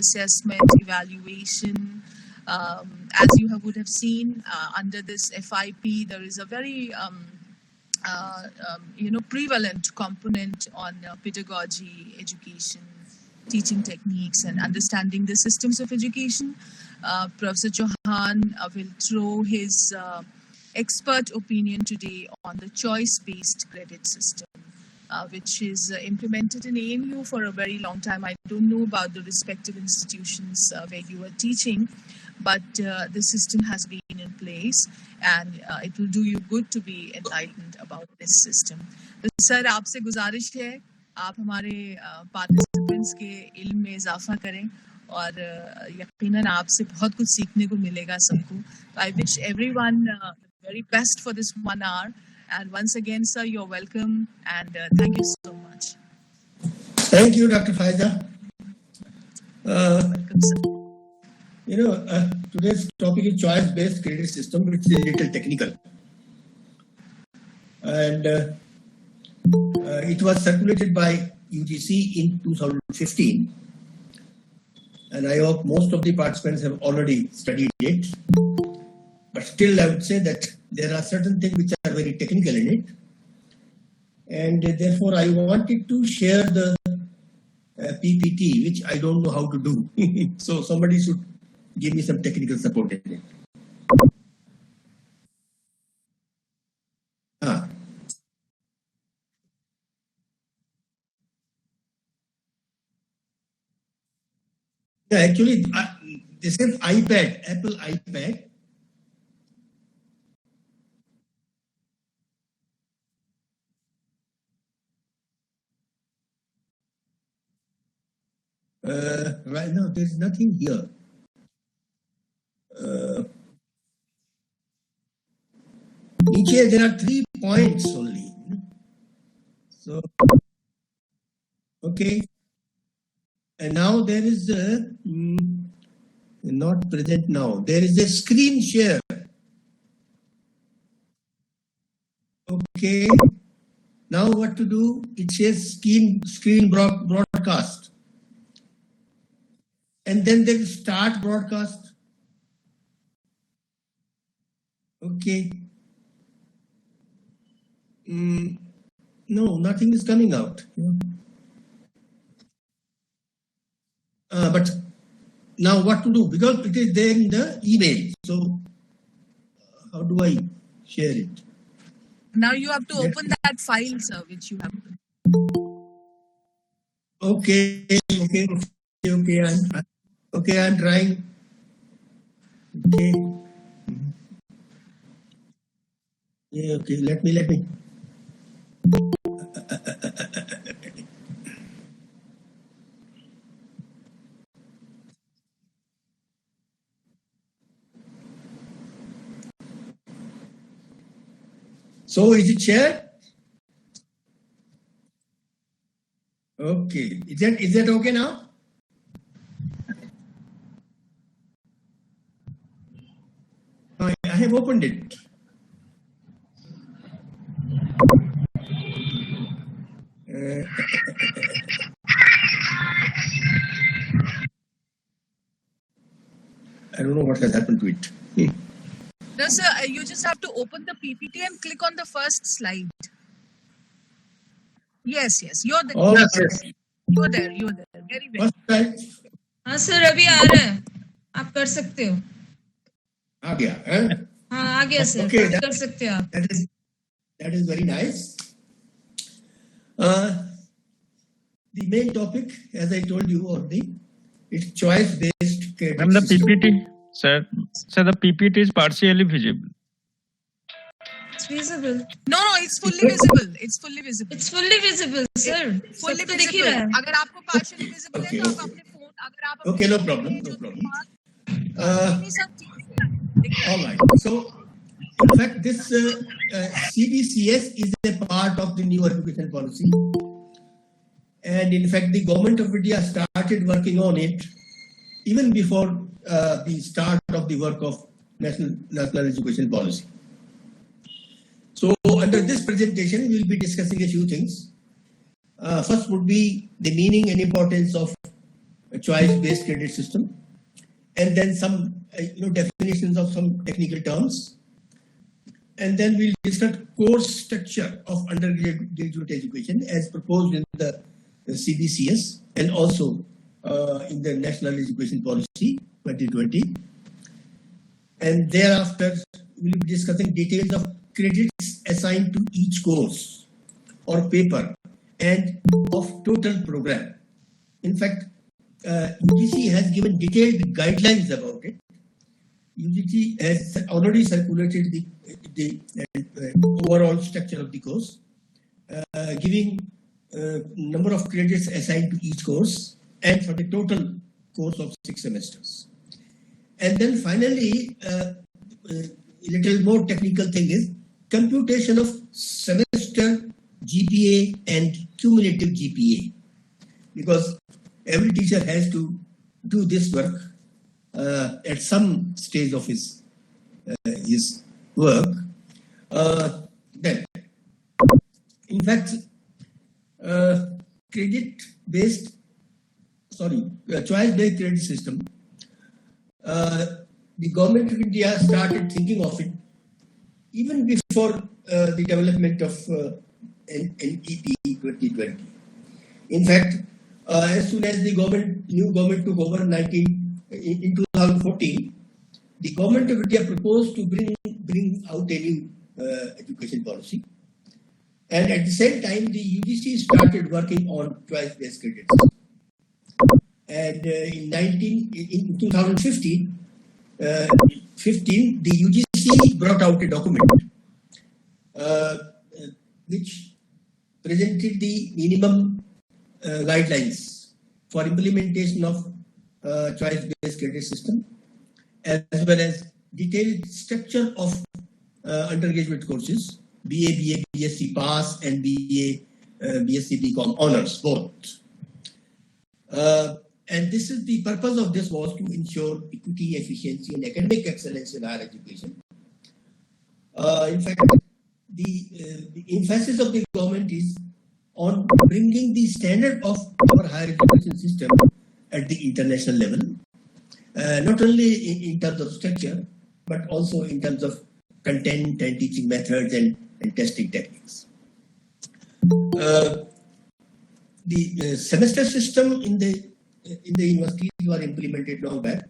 assessment, evaluation. As you would have seen under this FIP, there is a very prevalent component on pedagogy, education, teaching techniques, and understanding the systems of education. Professor Chauhan will throw his expert opinion today on the choice-based credit system, which is implemented in ANU for a very long time. I don't know about the respective institutions where you are teaching, but the system has been in place, and it will do you good to be enlightened about this system. तो sir आपसे गुजारिश है आप हमारे participants के इल्म में इजाफा करें और यकीनन आपसे बहुत कुछ सीखने को मिलेगा सबको. I wish everyone the very best for this 1 hour. And once again, sir, you're welcome, and thank you so much. Thank you, Dr. Faiza. Welcome, sir. Today's topic is choice-based credit system, which is a little technical. And it was circulated by UGC in 2015. And I hope most of the participants have already studied it. But still, I would say that there are certain things which are very technical in it. And therefore, I wanted to share the PPT, which I don't know how to do. So somebody should give me some technical support in it. Yeah, actually, this is iPad, Apple iPad. Right now, there's nothing here. There are 3 points only. So, okay. And now there is not present now. There is a screen share. Okay. Now what to do? It says screen broadcast. And then there is start broadcast. Okay. No, nothing is coming out. But now what to do? Because it is there in the email. So how do I share it? Now you have to open that file, sir, which you have. Okay. I'm trying. Okay. Yeah, okay, let me. So is it shared? Okay. Is that okay now? I have opened it. I don't know what has happened to it. No, sir, you just have to open the PPT and click on the first slide. Yes, you're there. Oh, yes. You're there. Very well. हाँ sir अभी आ रहा है आप कर सकते हो आ गया हाँ आ गया सर Okay, कर सकते हो आप that is very nice. The main topic, as I told you already, it's choice-based credit Ma'am, the system. PPT, sir, the PPT is partially visible. It's visible No, it's fully visible. It's fully visible. it's fully visible sir Fully सब तो दिख ही visible. रहा है अगर आपको partially visible है तो आप अपने फोन अगर आप Okay, no problem. All right. So, in fact, this CBCS is a part of the new education policy. And in fact, the government of India started working on it even before the start of the work of national education policy. So under this presentation, we will be discussing a few things. First would be the meaning and importance of a choice-based credit system, and then some definitions of some technical terms, and then we'll discuss course structure of undergraduate education as proposed in the CBCS and also in the National Education Policy 2020. And thereafter, we'll be discussing details of credits assigned to each course or paper and of total program. In fact, UGC has given detailed guidelines about it. UGC has already circulated the overall structure of the course, giving number of credits assigned to each course and for the total course of 6 semesters. And then finally, a little more technical thing is computation of semester GPA and cumulative GPA, because every teacher has to do this work at some stage of his work. Then, in fact, choice-based credit system, the government of India started thinking of it even before the development of NEP 2020. In fact, as soon as the new government took over in 2014, the government of India proposed to bring out a new education policy. And at the same time, the UGC started working on choice-based credit. And in 2015, the UGC brought out a document which presented the minimum guidelines for implementation of choice-based credit system, as well as detailed structure of undergraduate courses, BA, BSc Pass, and BA, BSc BCom Honors, both. And this is the purpose of this was to ensure equity, efficiency, and academic excellence in higher education. In fact, the emphasis of the government is on bringing the standard of our higher education system at the international level, not only in terms of structure, but also in terms of content and teaching methods and testing techniques. The semester system in the universities were implemented long back,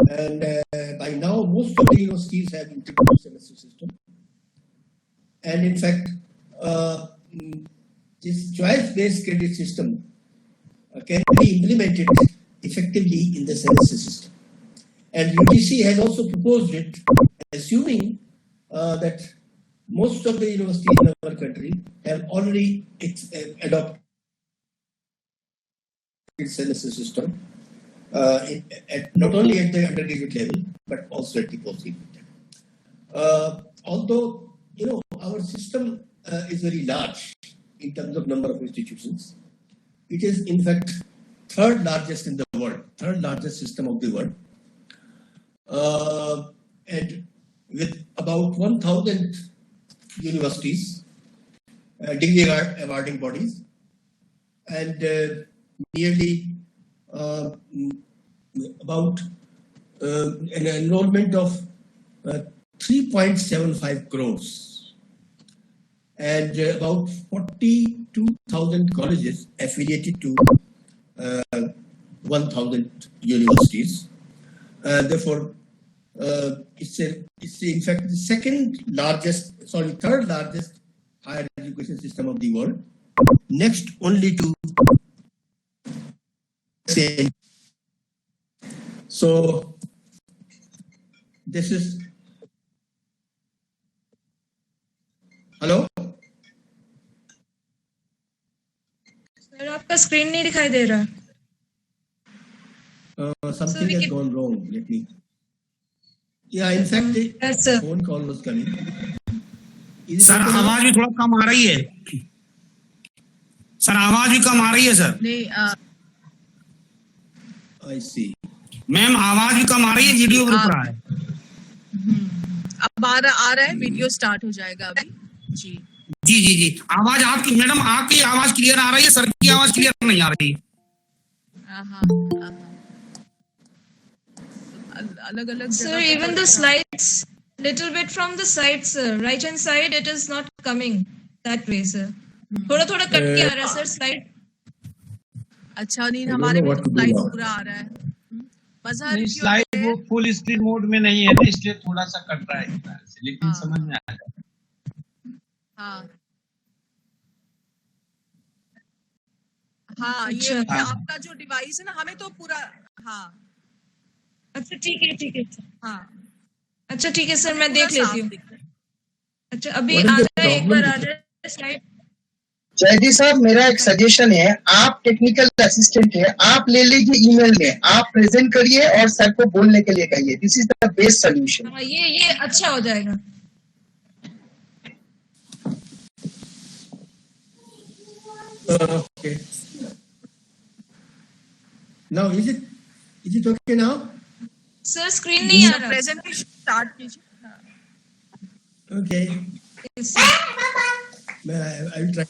and by now most of the universities have introduced semester system. And in fact, this choice-based credit system can be implemented effectively in the semester system. And UGC has also proposed it, assuming that most of the universities in our country have already adopted semester system, not only at the undergraduate level, but also at the postgraduate level. Although, our system is very large in terms of number of institutions, it is in fact third largest in the world, third largest system of the world. And with about 1,000 universities, degree awarding bodies, and nearly about an enrollment of 3.75 crores and about 42,000 colleges affiliated to 1,000 universities. Therefore, it's in fact the third largest higher education system of the world, next only to so this is hello sir आपका screen नहीं दिखाई दे रहा. Something has gone wrong. Let me. Yeah, in fact, the phone call was coming. Sir आवाज भी थोड़ा कम आ रही है. Sir आवाज भी कम आ रही है सर. नहीं. I see. मैम आवाज भी कम आ रही है, वीडियो रुक रहा है. अब आ रहा है, वीडियो स्टार्ट हो जाएगा अभी. जी जी जी जी आवाज आपकी मैडम, आपकी आवाज क्लियर आ रही है, सर की आवाज क्लियर नहीं आ रही. अलग अलग Sir, even the slides, little bit from the side, sir. Right hand side, it is not coming that way, sir. थोड़ा थोड़ा कट के आ रहा है, sir, slide. अच्छा नहीं, I don't हमारे know में what तो to do स्लाइड now. पूरा आ रहा है। मजहर नहीं, क्यों स्लाइड है? वो फुल स्क्रीन मोड में नहीं है ना, इसलिए थोड़ा सा कट रहा है इस तरह से, लेकिन हाँ। समझ में आ रहा हाँ हाँ, ये अच्छा। आपका जो डिवाइस है ना, हमें तो पूरा। हाँ अच्छा ठीक है, ठीक है। हाँ, अच्छा ठीक है सर, हमें मैं पूरा देख लेती साफ हूँ। दिख रहा है। अच्छा अभी What is आ the रहा है, एक problem bar uh with it? रहा है स्लाइड। जयदी साहब, मेरा एक सजेशन है, आप टेक्निकल असिस्टेंट है, आप ले लीजिए ईमेल में, आप प्रेजेंट करिए और सर को बोलने के लिए कहिए। This is the best solution. हाँ, ये अच्छा हो जाएगा। Okay. Now is it okay now? Sir screen नहीं आ रहा। प्रेजेंटेशन स्टार्ट कीजिए। Okay. Yes, sir. I will try.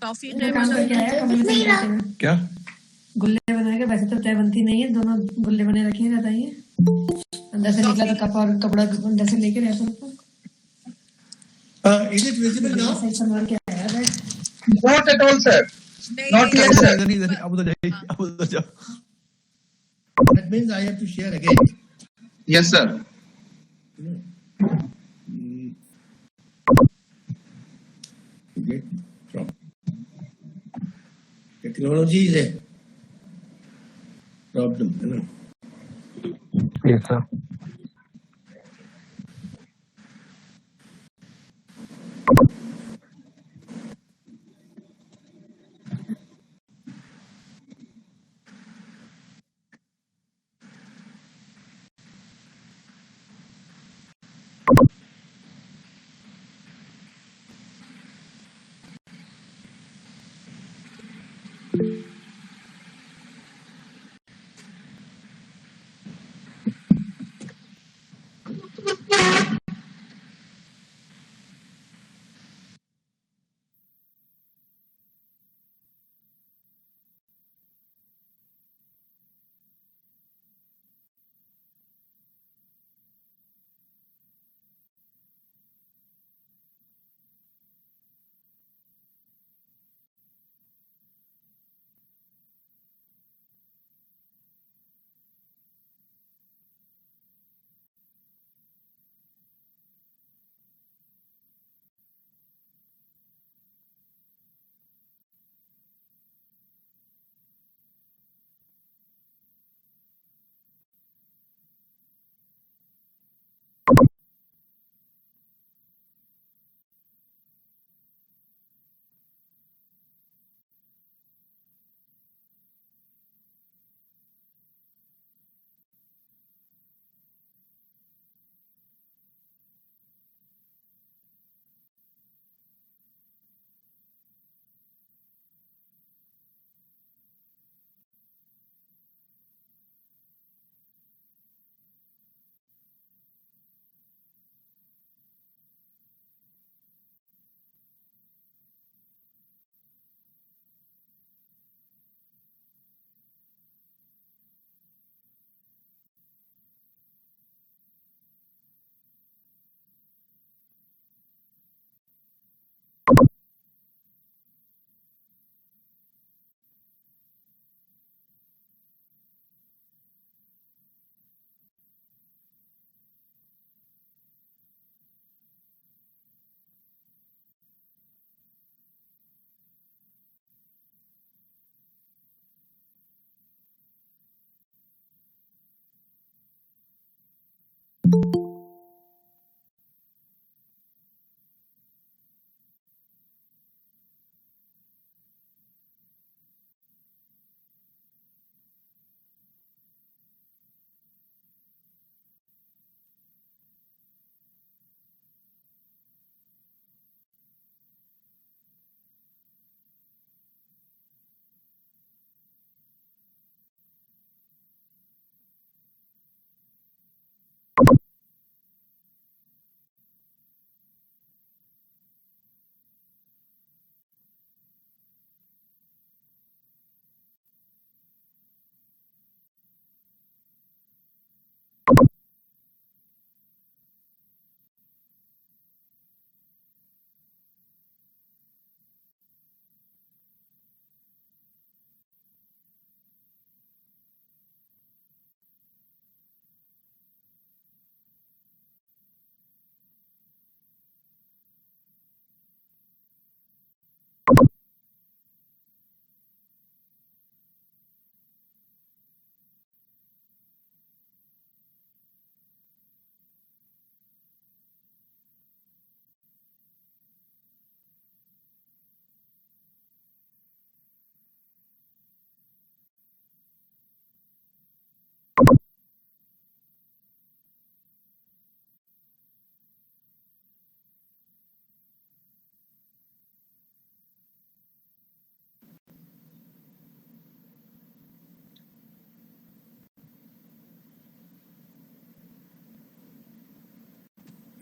Toffee काम करके आया कमल करते हुए। क्या? गुल्ले बनाएगा, वैसे तो चाय बनती नहीं है, दोनों गुल्ले बने रखे हैं, बताइए। अंदर से निकला तो कप और कपड़ा अंदर से लेके रहता हूँ। Is it visible now? सही संभाल के आया है। Not at all sir, not नहीं, हियर सर। अब उधर जाइए, अब उधर जाओ। That means I have to share again. Yes sir. Get from technology is a problem, you know. Yes, sir.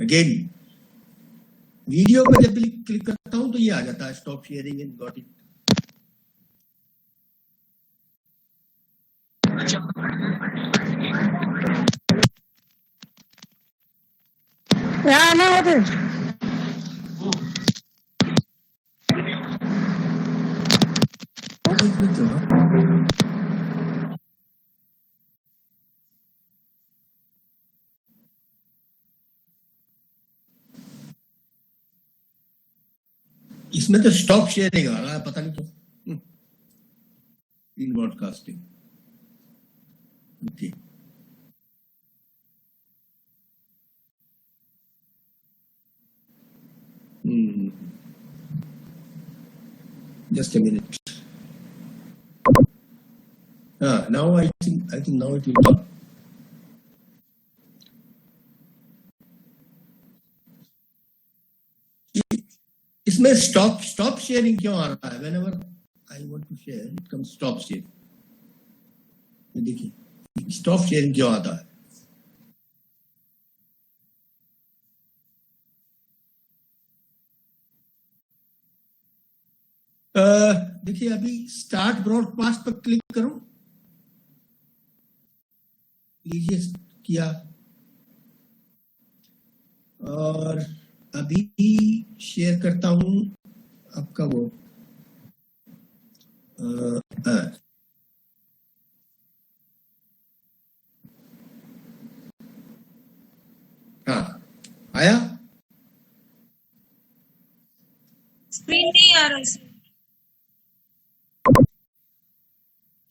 Again video पे जब क्लिक करता हूं तो ये आ जाता है stop sharing and got it. Yeah, no, it is. इसमें तो स्टॉप शेयरिंग आ रहा है, पता नहीं क्यों. In broadcasting. Okay. Just a minute. Now I think now it will come. इसमें स्टॉप शेयरिंग क्यों आ रहा है? Whenever I want to share, it comes stop sharing. देखिए स्टॉप शेयरिंग क्यों आता है? देखिए अभी स्टार्ट ब्रॉडकास्ट पर क्लिक करूं. लीजिए किया और अभी शेयर करता हूं आपका वो हाँ आया. स्क्रीन नहीं आ रहा सर.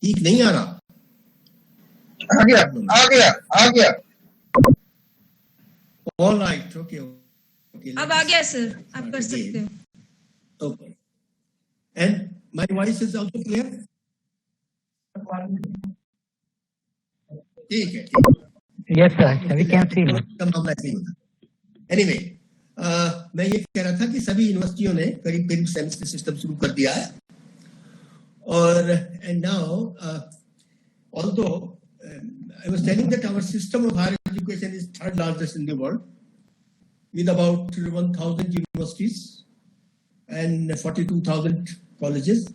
ठीक नहीं आ रहा. आ गया. All right. ओके. अब आ गया सर, आप कर सकते हो. Okay. And my voice is also clear? ठीक है. Yes, sir. We can see you. मामला ऐसे ही होता. Anyway, मैं ये कह रहा था कि सभी यूनिवर्सिटियों ने करीब करीब सेमेस्टर सिस्टम शुरू कर दिया है. और and now, although I was telling that our system of higher education is third largest in the world, with about 1,000 universities and 42,000 colleges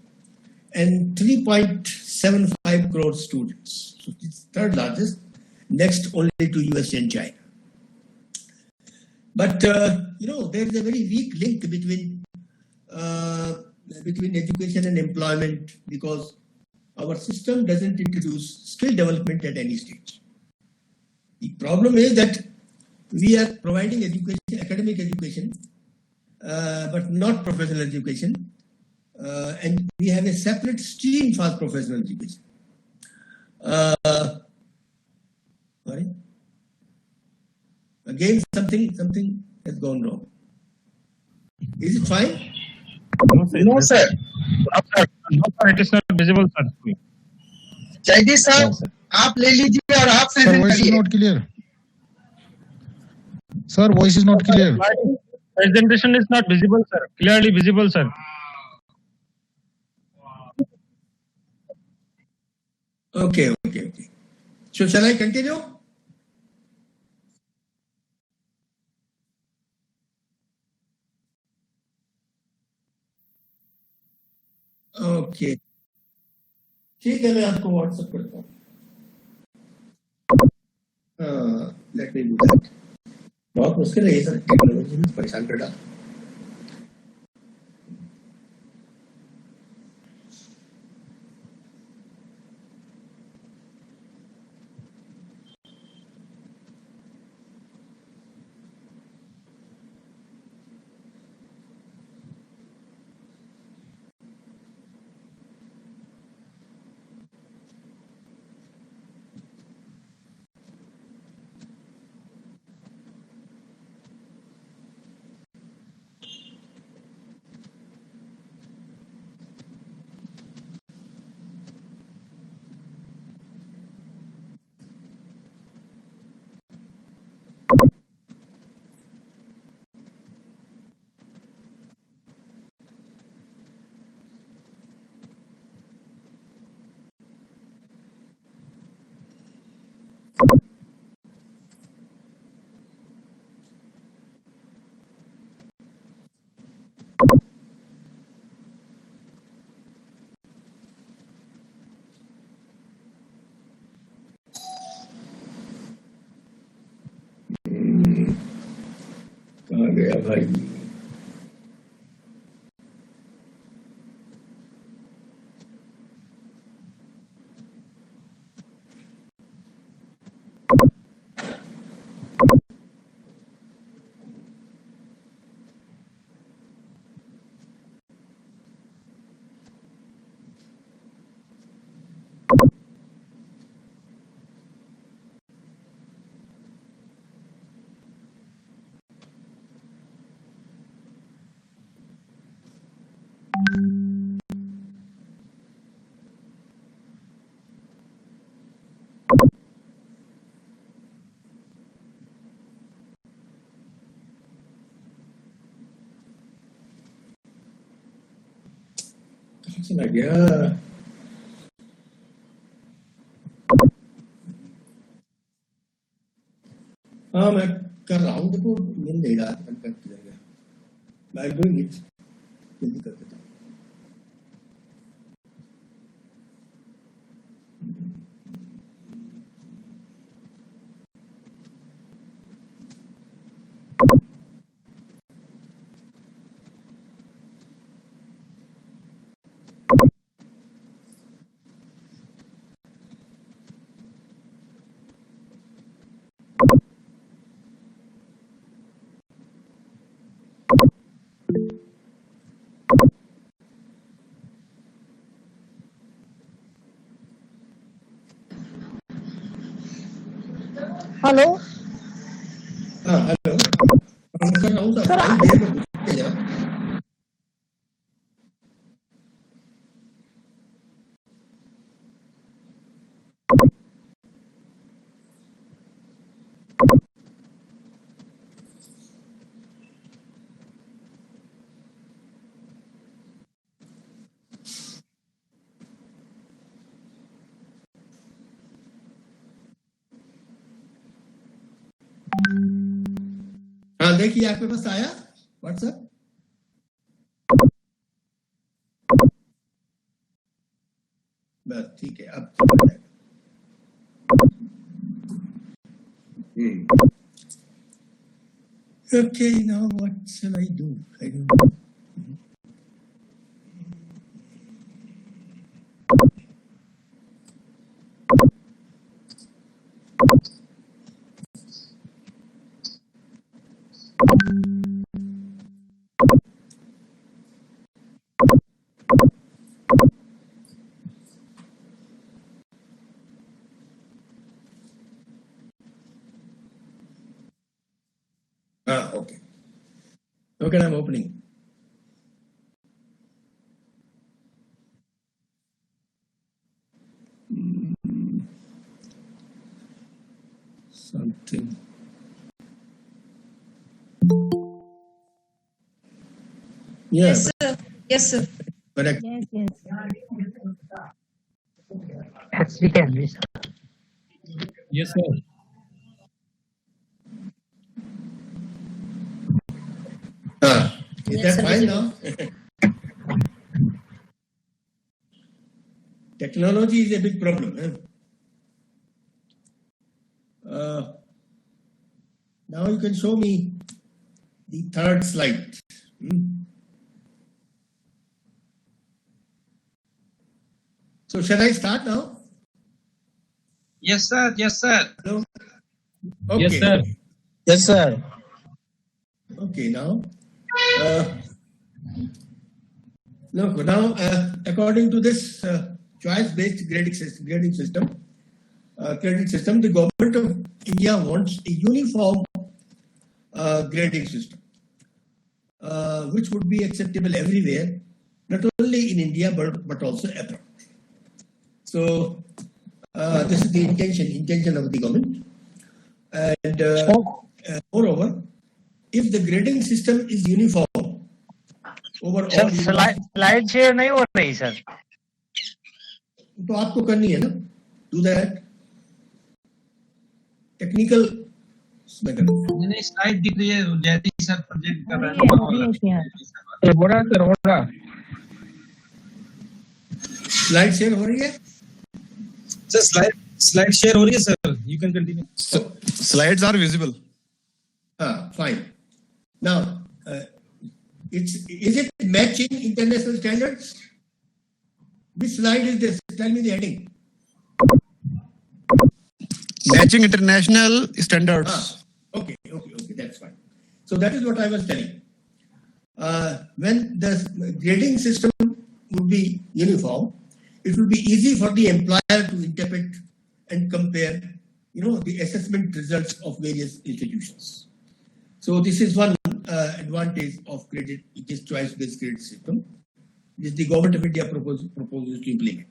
and 3.75 crore students. So it's third largest, next only to USA and China. But there is a very weak link between education and employment, because our system doesn't introduce skill development at any stage. The problem is that we are providing education, academic education, but not professional education, and we have a separate stream for professional education. Sorry. Again, something has gone wrong. Is it fine? No sir. It is not visible, sir. Jaydeep साहब आप ले लीजिए और आप Sir, present voice is करिए. not clear. Sir, voice is not clear. Presentation is not visible, sir. Clearly visible, sir. Okay. So shall I continue? Okay. ठीक है, मैं आपको व्हाट्सएप करता हूँ. Let me do that. बहुत मुश्किल है ये सर, टेक्नोलॉजी में परेशान कर डाला. Right. चला गया। हाँ मैं कर रहा हूँ, देखो मिल नहीं रहा, मैं डूइंग इट, जल्दी कर देता हूँ। हेलो हाँ हेलो, मैं कर रहा हूँ सर, भाई देर में घुस गया। हाँ देखिए आपके पास आया व्हाट्सएप। बस ठीक है, अब समझ आएगा। Okay, now what shall I do? I don't know. Okay. Okay, I'm opening. Something. Yeah, Yes, sir. Yes, sir. correct. Yes, we can. Yes, sir. Is that fine now? Technology is a big problem. Now you can show me the third slide. So shall I start now? Yes, sir. Yes, sir. Hello? Okay. Yes, sir. Yes, sir. Okay, now. Look, now according to this choice-based grading system, the government of India wants a uniform grading system, which would be acceptable everywhere, not only in India but also abroad. So this is the intention of the government, and moreover, if the grading system is uniform over all, slide share नहीं हो रही sir. तो आपको करनी है ना, do that. Technical नहीं slide दिख रही है, जयती सर प्रोजेक्ट कर रहे हैं। हो रहा स्लाइड शेयर हो रही है सर, स्लाइड शेयर हो रही है sir, you can continue. Slides are visible. Fine. Now Is it matching international standards? Which slide is this? Tell me the heading. Matching international standards. Okay, that's fine. So that is what I was telling. When the grading system would be uniform, it will be easy for the employer to interpret and compare, the assessment results of various institutions. So this is one advantage of credit, it is choice-based credit system, which the government of India proposes to implement.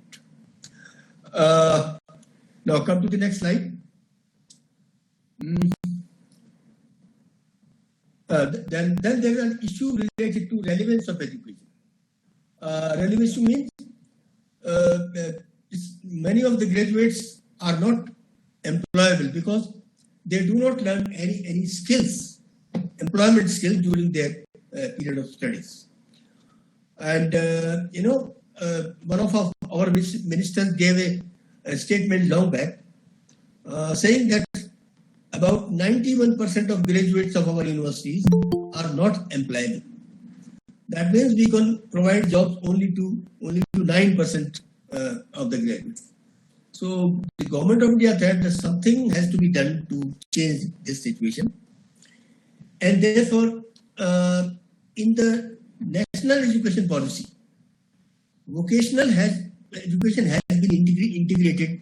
Now come to the next slide. Then there is an issue related to relevance of education. Relevance means many of the graduates are not employable because they do not learn any skills, employment skills during their period of studies. And one of our ministers gave a statement long back saying that about 91% of graduates of our universities are not employable. That means we can provide jobs only to 9% of the graduates. So the government of India said that something has to be done to change this situation. And therefore, in the national education policy, vocational education has been integrated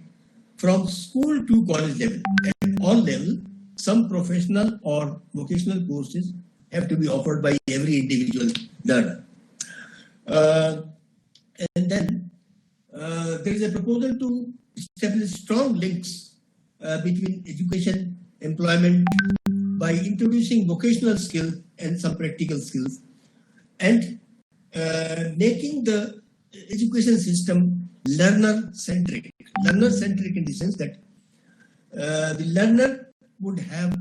from school to college level. At all levels, some professional or vocational courses have to be offered by every individual learner. And then there is a proposal to establish strong links between education, employment, by introducing vocational skills and some practical skills, and making the education system learner-centric. Learner-centric in the sense that the learner would have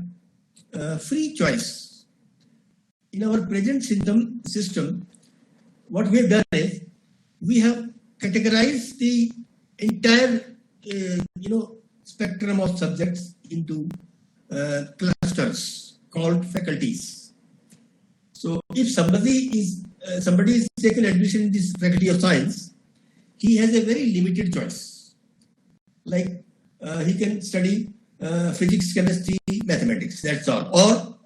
free choice. In our present system, what we have done is we have categorized the entire spectrum of subjects into clusters called faculties. So if somebody is taken admission in this faculty of science, he has a very limited choice. Like he can study physics, chemistry, mathematics, that's all, or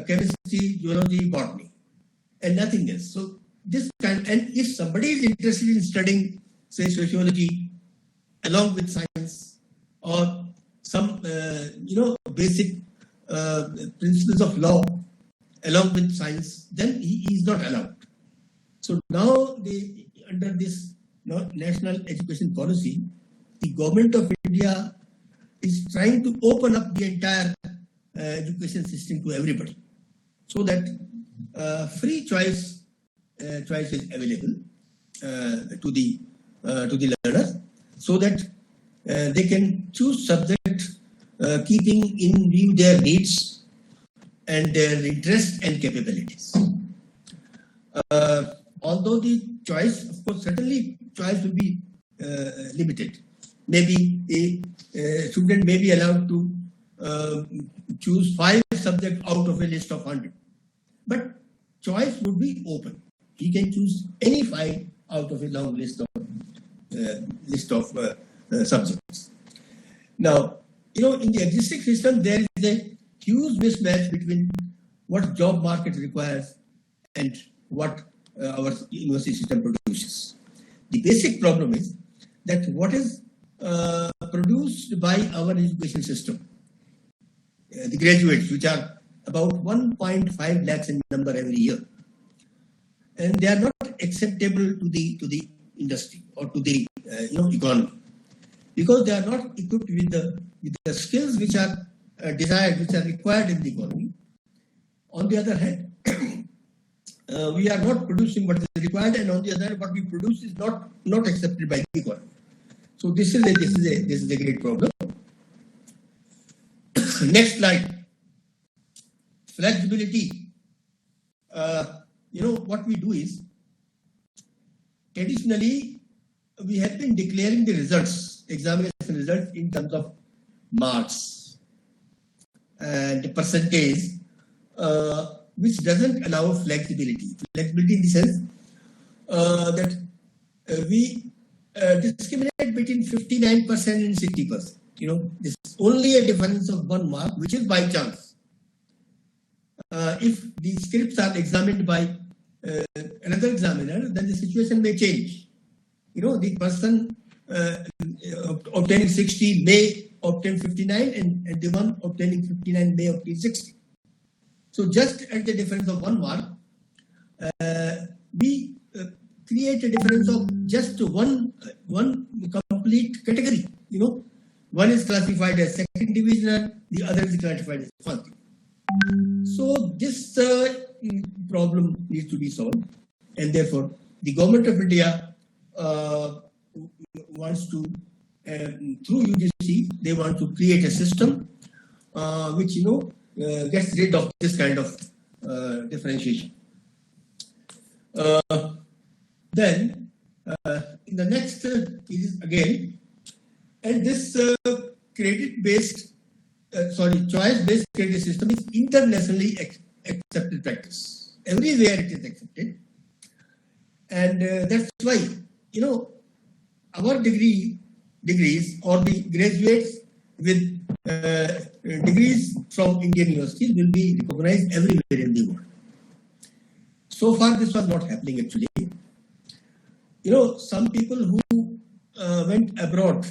chemistry, geology, botany, and nothing else. So this kind, and if somebody is interested in studying, say, sociology along with science, or some basic principles of law along with science, then he is not allowed. So now under this national education policy, the government of India is trying to open up the entire education system to everybody, so that free choice is available to the learners, so that they can choose subject keeping in view their needs and their interests and capabilities. Although the choice, of course, certainly choice will be limited. Maybe a student may be allowed to choose 5 subjects out of a list of 100. But choice would be open. He can choose any 5 out of a long list of subjects. Now, in the existing system, there is a huge mismatch between what job market requires and what our university system produces. The basic problem is that what is produced by our education system, the graduates, which are about 1.5 lakhs in number every year, and they are not acceptable to the industry or to the economy, because they are not equipped with the skills which are desired, which are required in the economy. On the other hand, we are not producing what is required, and on the other hand, what we produce is not accepted by the economy. So this is a great problem. Next slide. Flexibility. What we do is, traditionally, we have been declaring the results, examination results, in terms of marks and percentage. which doesn't allow flexibility. Flexibility in the sense that we discriminate between 59% and 60%. You know, this is only a difference of 1 mark, which is by chance. If the scripts are examined by another examiner, then the situation may change. You know, the person obtaining 60 may obtain 59, and the one obtaining 59 may obtain 60. So just at the difference of 1 mark, we create a difference of just one complete category. You know, one is classified as second divisional, the other is classified as first. So this problem needs to be solved, and therefore the government of India wants to, through UGC, they want to create a system which, you know, gets rid of this kind of differentiation. Then in the next is again, and this credit-based, choice-based credit system is internationally accepted practice. Everywhere it is accepted, and that's why, you know, our degrees or the graduates with degrees from Indian universities will be recognized everywhere in the world. So far, this was not happening actually. You know, some people who went abroad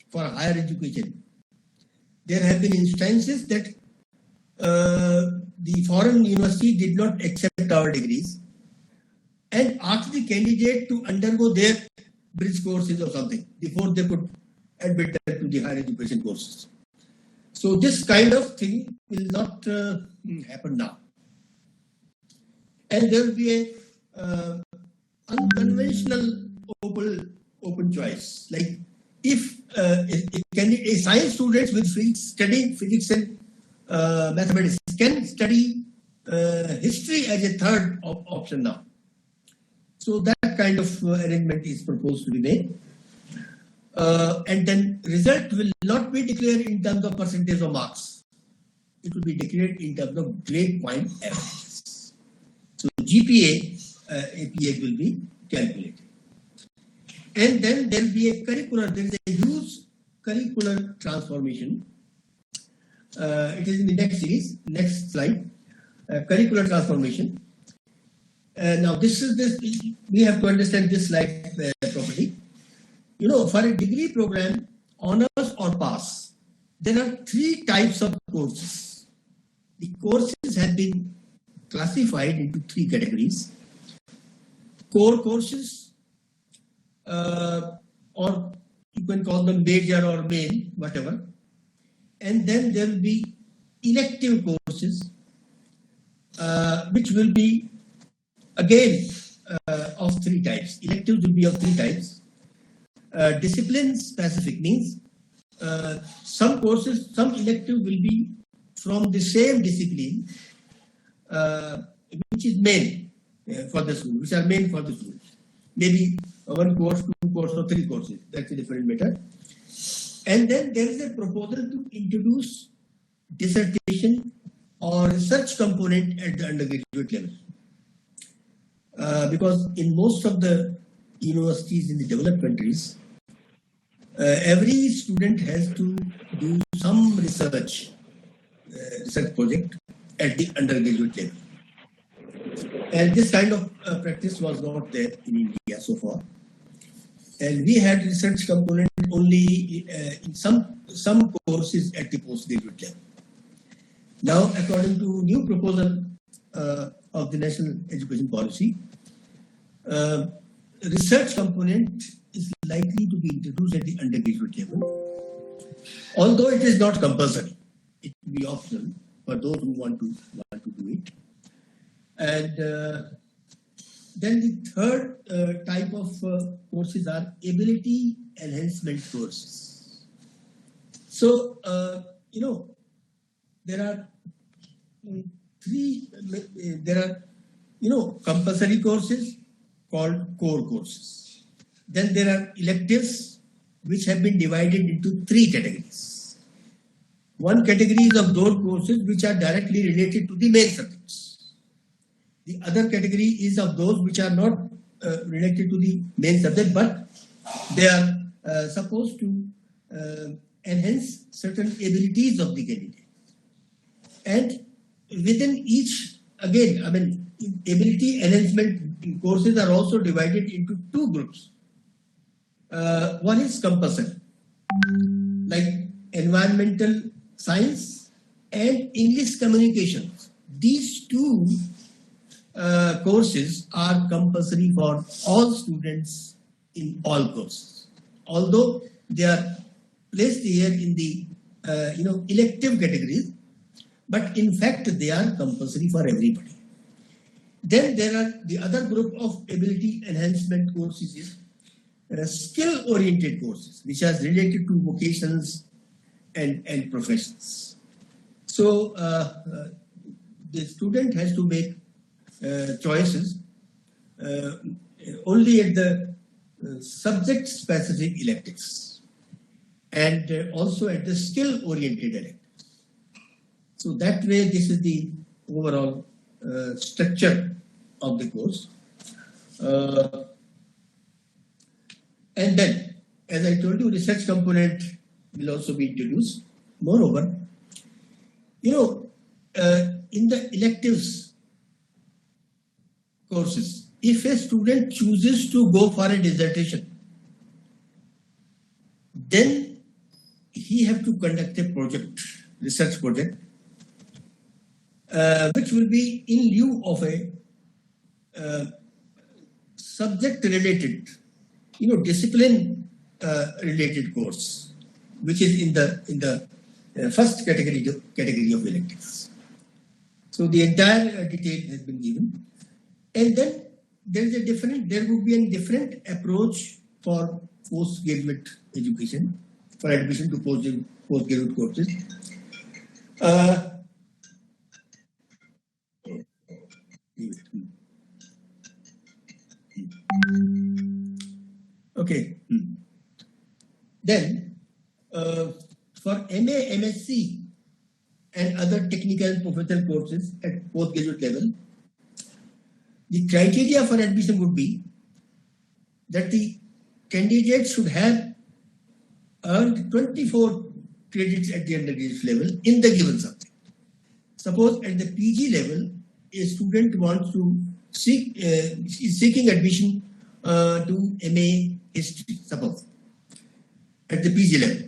for higher education, there have been instances that the foreign university did not accept our degrees and asked the candidate to undergo their bridge courses or something before they could admit them to the higher education courses. So this kind of thing will not happen now. And there will be a unconventional open choice. Like if a science student with studying physics and mathematics can study history as a third option now. So that kind of arrangement is proposed to be made. And then result will not be declared in terms of percentage of marks. It will be declared in terms of grade point averages. So GPA, APA will be calculated. And then there will be a there is a huge curricular transformation. It is in the next series, next slide, curricular transformation. Now we have to understand this slide properly. You know, for a degree program, honors or pass, there are 3 types of courses. The courses have been classified into 3 categories: core courses, or you can call them major or main, whatever. And then there will be elective courses, which will be again of 3 types. Electives will be of 3 types. Discipline specific means some elective will be from the same discipline, which is main for the school, which are main for the school. Maybe 1 course, 2 courses, or 3 courses. That's a different matter. And then there is a proposal to introduce dissertation or research component at the undergraduate level. Because in most of the universities in the developed countries, every student has to do some research project at the undergraduate level. And this kind of practice was not there in India so far. And we had research component only in some courses at the postgraduate level. Now, according to new proposal of the National Education Policy, research component is likely to be introduced at the undergraduate level, although it is not compulsory. It will be optional for those who want to do it. And then the third type of courses are ability enhancement courses. So, you know, there are compulsory courses called core courses. Then there are electives which have been divided into 3 categories. One category is of those courses which are directly related to the main subjects. The other category is of those which are not related to the main subject, but they are supposed to enhance certain abilities of the candidate. And within each, again, I mean, ability enhancement courses are also divided into two groups. One is compulsory, like environmental science and English communications. These two courses are compulsory for all students in all courses, although they are placed here in the elective categories, but in fact they are compulsory for everybody. Then there are the other group of ability enhancement courses is skill-oriented courses, which are related to vocations and professions. So the student has to make choices only at the subject-specific electives and also at the skill-oriented electives. So that way, this is the overall structure of the course. And then, as I told you, research component will also be introduced. Moreover, in the electives courses, if a student chooses to go for a dissertation, then he have to conduct a project, research project, which will be in lieu of a subject-related, discipline related course, which is in the first category of electives. So the entire detail has been given, and then there would be a different approach for postgraduate education, for admission to postgraduate courses. Okay. Then, for MA, MSc, and other technical and professional courses at postgraduate level, the criteria for admission would be that the candidate should have earned 24 credits at the undergraduate level in the given subject. Suppose at the PG level, a student wants to is seeking admission to MA History, suppose, at the PG level.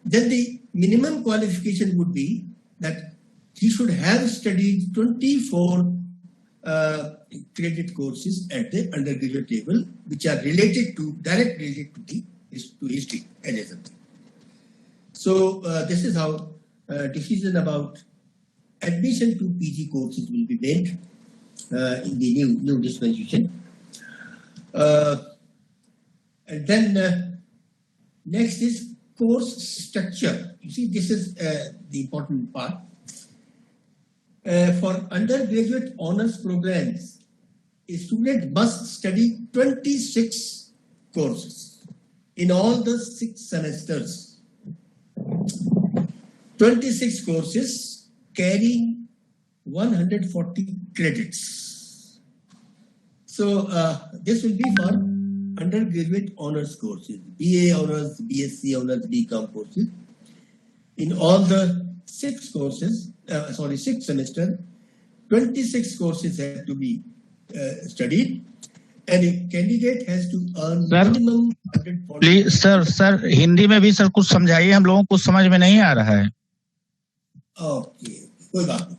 Then the minimum qualification would be that he should have studied 24 credit courses at the undergraduate level, which are directly related to history as a subject. So this is how decision about admission to PG courses will be made in the new dispensation. And then next is course structure. You see, this is the important part. For undergraduate honors programs, a student must study 26 courses in all the 6 semesters. 26 courses carrying 140 credits. So this will be for undergraduate honors courses, BA honors, BSc honors, BCom courses. In all the 6 courses, 6 semester, 26 courses have to be studied, and a candidate has to earn minimum 140. Please sir Hindi में भी sir कुछ समझाइए, हम लोगों को समझ में नहीं आ रहा है. ओके, कोई बात नहीं.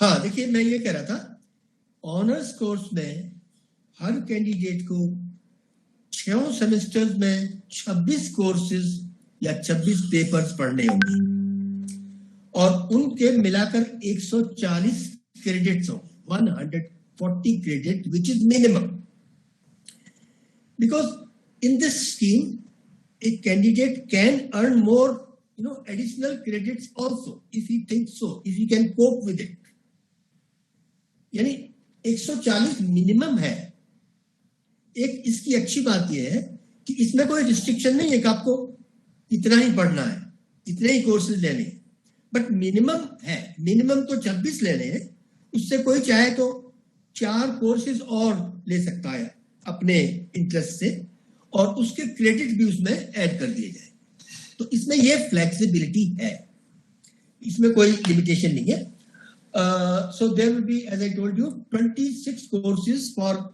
हाँ, देखिए, मैं ये कह रहा था, ऑनर्स कोर्स में हर कैंडिडेट को 6 सेमेस्टर्स में 26 कोर्सेज या 26 पेपर्स पढ़ने होंगे और उनके मिलाकर 140 क्रेडिट्स हो, 140 credit, which is minimum. Because in this scheme, a candidate can earn more, additional credits also, if he thinks so, if he can cope with it. यानी 140 मिनिमम है. एक इसकी अच्छी बात यह है कि इसमें कोई रिस्ट्रिक्शन नहीं है कि आपको इतना ही पढ़ना है, इतने ही कोर्सेज लेने हैं, बट मिनिमम है. मिनिमम तो 26 लेने हैं, उससे कोई चाहे तो 4 कोर्सेज और ले सकता है अपने इंटरेस्ट से, और उसके क्रेडिट भी उसमें ऐड कर दिए जाए। तो इसमें ये फ्लेक्सिबिलिटी है, इसमें कोई लिमिटेशन नहीं है। So there will be, as I told you, 26 courses for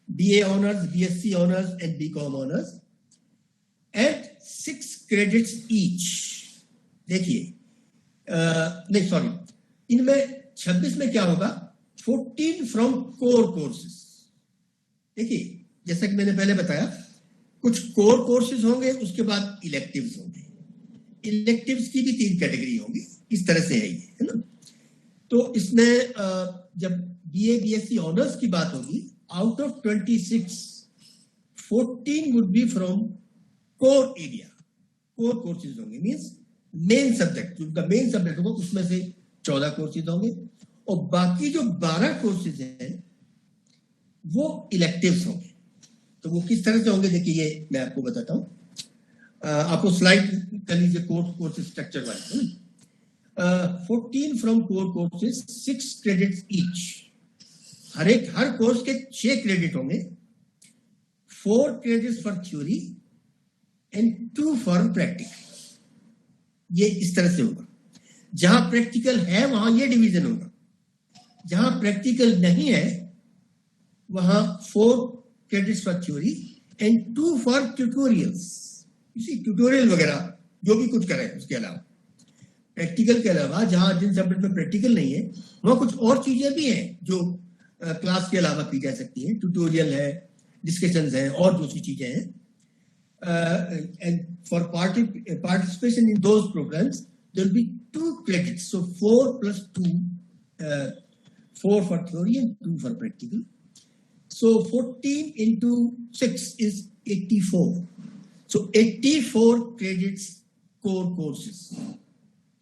BA honors, BSc honors and BCom honors at 6 credits each। देखिए नहीं सॉरी, इनमें 26 में क्या होगा, 14 फ्रॉम कोर कोर्सेज। देखिए जैसा कि मैंने पहले बताया, कुछ कोर कोर्सेज होंगे, उसके बाद इलेक्टिव्स होंगे। इलेक्टिव्स की भी 3 कैटेगरी होंगी, इस तरह से है ये, है ना। तो इसमें जब BA BSc ऑनर्स की बात होगी, out of 26, 14 would be from core area, core courses होंगे, मीन्स मेन सब्जेक्ट, जिनका मेन सब्जेक्ट होगा उसमें से 14 कोर्सेज होंगे, और बाकी जो 12 कोर्सेज हैं वो इलेक्टिव्स होंगे। तो वो किस तरह से होंगे, देखिए ये मैं आपको बताता हूँ। आपको स्लाइड कर लीजिए, कोर्स स्ट्रक्चर वाले। 14 from core courses, 6 credits each. Her course के 6 क्रेडिट होंगे, 4 credits for theory and 2 for practical. ये इस तरह से होगा। जहां प्रैक्टिकल है वहां ये डिवीजन होगा, जहां प्रैक्टिकल नहीं है वहां 4 credits for theory and 2 for tutorials. इसी ट्यूटोरियल वगैरह जो भी कुछ करें उसके अलावा, प्रैक्टिकल के अलावा जहां जिन सब्जेक्ट में प्रैक्टिकल नहीं है वहां कुछ और चीजें भी हैं जो क्लास के अलावा की जा सकती है। ट्यूटोरियल है, डिस्कशंस हैं, और दूसरी चीजें हैं। And for participation in those programmes there will be 2 credits, so 4 plus 2, 4 for theory and 2 for practical. So 14 into 6 is 84. So 84 credits core courses.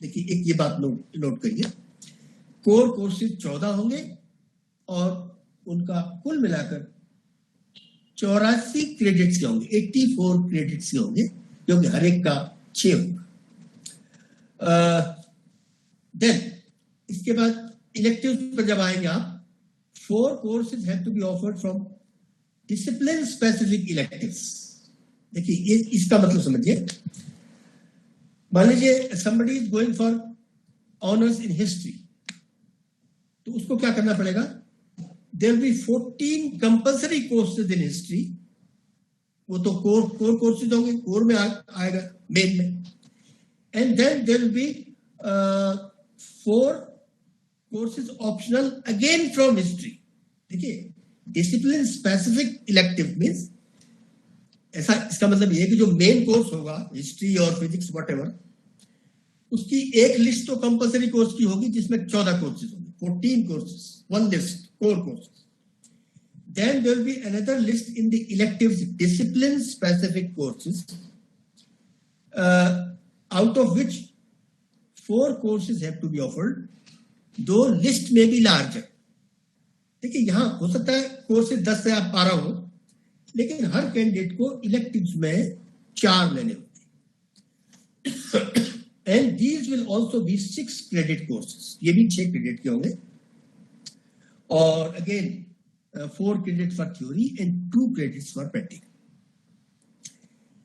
देखिए एक ये बात नोट करिए, कोर कोर्सेज 14 होंगे और उनका कुल मिलाकर 84 क्रेडिट्स के होंगे, 84 क्रेडिट्स के होंगे, जो कि हर एक का 6 होगा। देन इसके बाद इलेक्टिव्स पर जब आएंगे आप, 4 courses have to be offered from discipline specific electives. देखिए ये इसका मतलब समझिए, मान लीजिए somebody is going for honors in history, तो उसको क्या करना पड़ेगा, there will be 14 compulsory courses in history। वो तो कोर कोर्सेज होंगे, कोर में आएगा मेन में। And then there will be 4 courses optional again from history। देखिए डिसिप्लिन स्पेसिफिक इलेक्टिव मीन्स ऐसा, इसका मतलब ये है कि जो मेन कोर्स होगा हिस्ट्री और फिजिक्स व्हाटएवर, उसकी एक लिस्ट तो कंपलसरी कोर्स की होगी जिसमें 14 कोर्सेज होंगे, 14 courses, 1 list core courses. Then there will be another list in the electives discipline specific courses, out of which 4 courses have to be offered, दो list में भी लार्जर। देखिए यहां हो सकता है कोर्सेज 10 से 12 हो, लेकिन हर कैंडिडेट को इलेक्टिव्स में 4 लेने होते हैं। And these will also be 6 credit courses, ये भी 6 क्रेडिट के होंगे, और again 4 credit for theory and 2 credits for practical.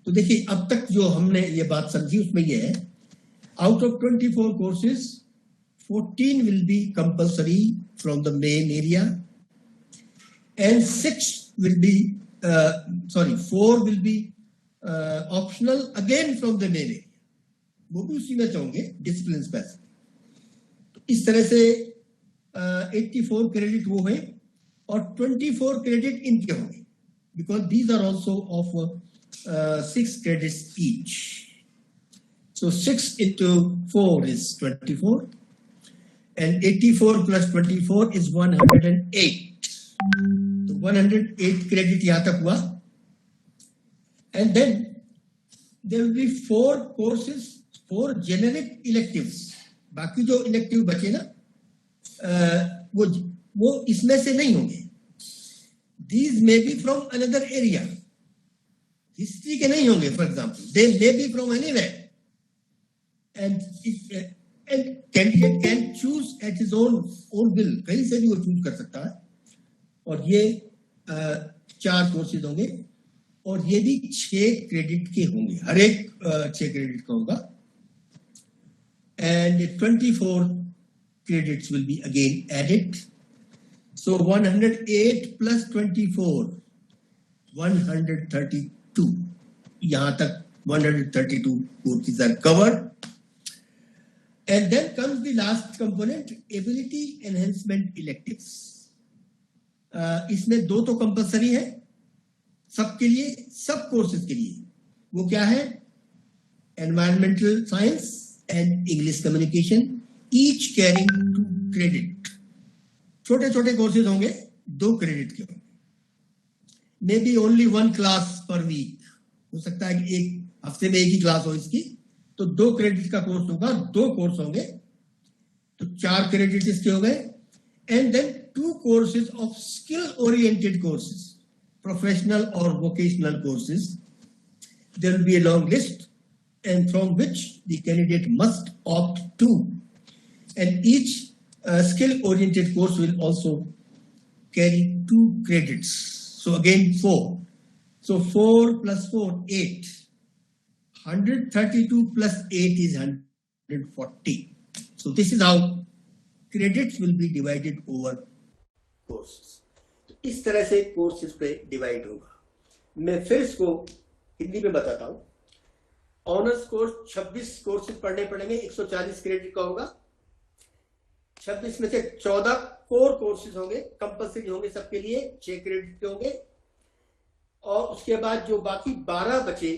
तो देखिए अब तक जो हमने ये बात समझी उसमें ये है, out of 24 courses 14 will be compulsory from the main area and 6 will be 4 will be optional again from the main area, वो भी उसी में चाहोगे डिसिप्लिन स्पेसिफिक। तो इस तरह से 84 क्रेडिट वो है और 24 क्रेडिट इनके होंगे, because these are also of 6 credits each. So 6 into 4 is 24, and 84 plus 24 is 108. So 108 credit यहाँ तक हुआ, and then there will be 4 courses, 4 generic electives। बाकी जो इलेक्टिव बचे ना वो इसमें से नहीं होंगे। These may be from another area, history के नहीं होंगे for example, they may be from anywhere, and candidate can choose at his own will, कहीं से भी वो चूज कर सकता है। और ये 4 कोर्सेज होंगे और ये भी 6 क्रेडिट के होंगे, हर एक 6 क्रेडिट का होगा, and 24 credits will be again added. So 108 plus 24, 132. यहाँ तक 132 courses are covered. And then comes the last component, ability enhancement electives. इसमें 2 तो कंपलसरी है सबके लिए, सब कोर्सेज के लिए. वो क्या है? Environmental science and English communication, each carrying 2 credit. छोटे छोटे कोर्सेज होंगे, 2 क्रेडिट के होंगे. May be only 1 class per week, हो सकता है कि एक हफ्ते में एक ही क्लास हो इसकी, तो 2 क्रेडिट का कोर्स होगा, 2 कोर्स होंगे, तो 4 क्रेडिट इसके हो गए. And then 2 courses of skill oriented courses, professional or vocational courses. There will be a long list, and from which the candidate must opt to. And each skill oriented course will also carry 2 credits. So again 4. So 4 plus 4, 8. 132 plus 8 is 140. So this is how credits will be divided over courses. तो इस तरह से courses पे divide होगा. मैं फिर इसको हिंदी में बताता हूँ. ऑनर्स कोर्स 26 कोर्सेज पढ़ने पड़ेंगे, 140 क्रेडिट का होगा. 26 में से 14 कोर कोर्सेज होंगे, कंपल्सरी होंगे सबके लिए, 6 क्रेडिट के होंगे. और उसके बाद जो बाकी 12 बचे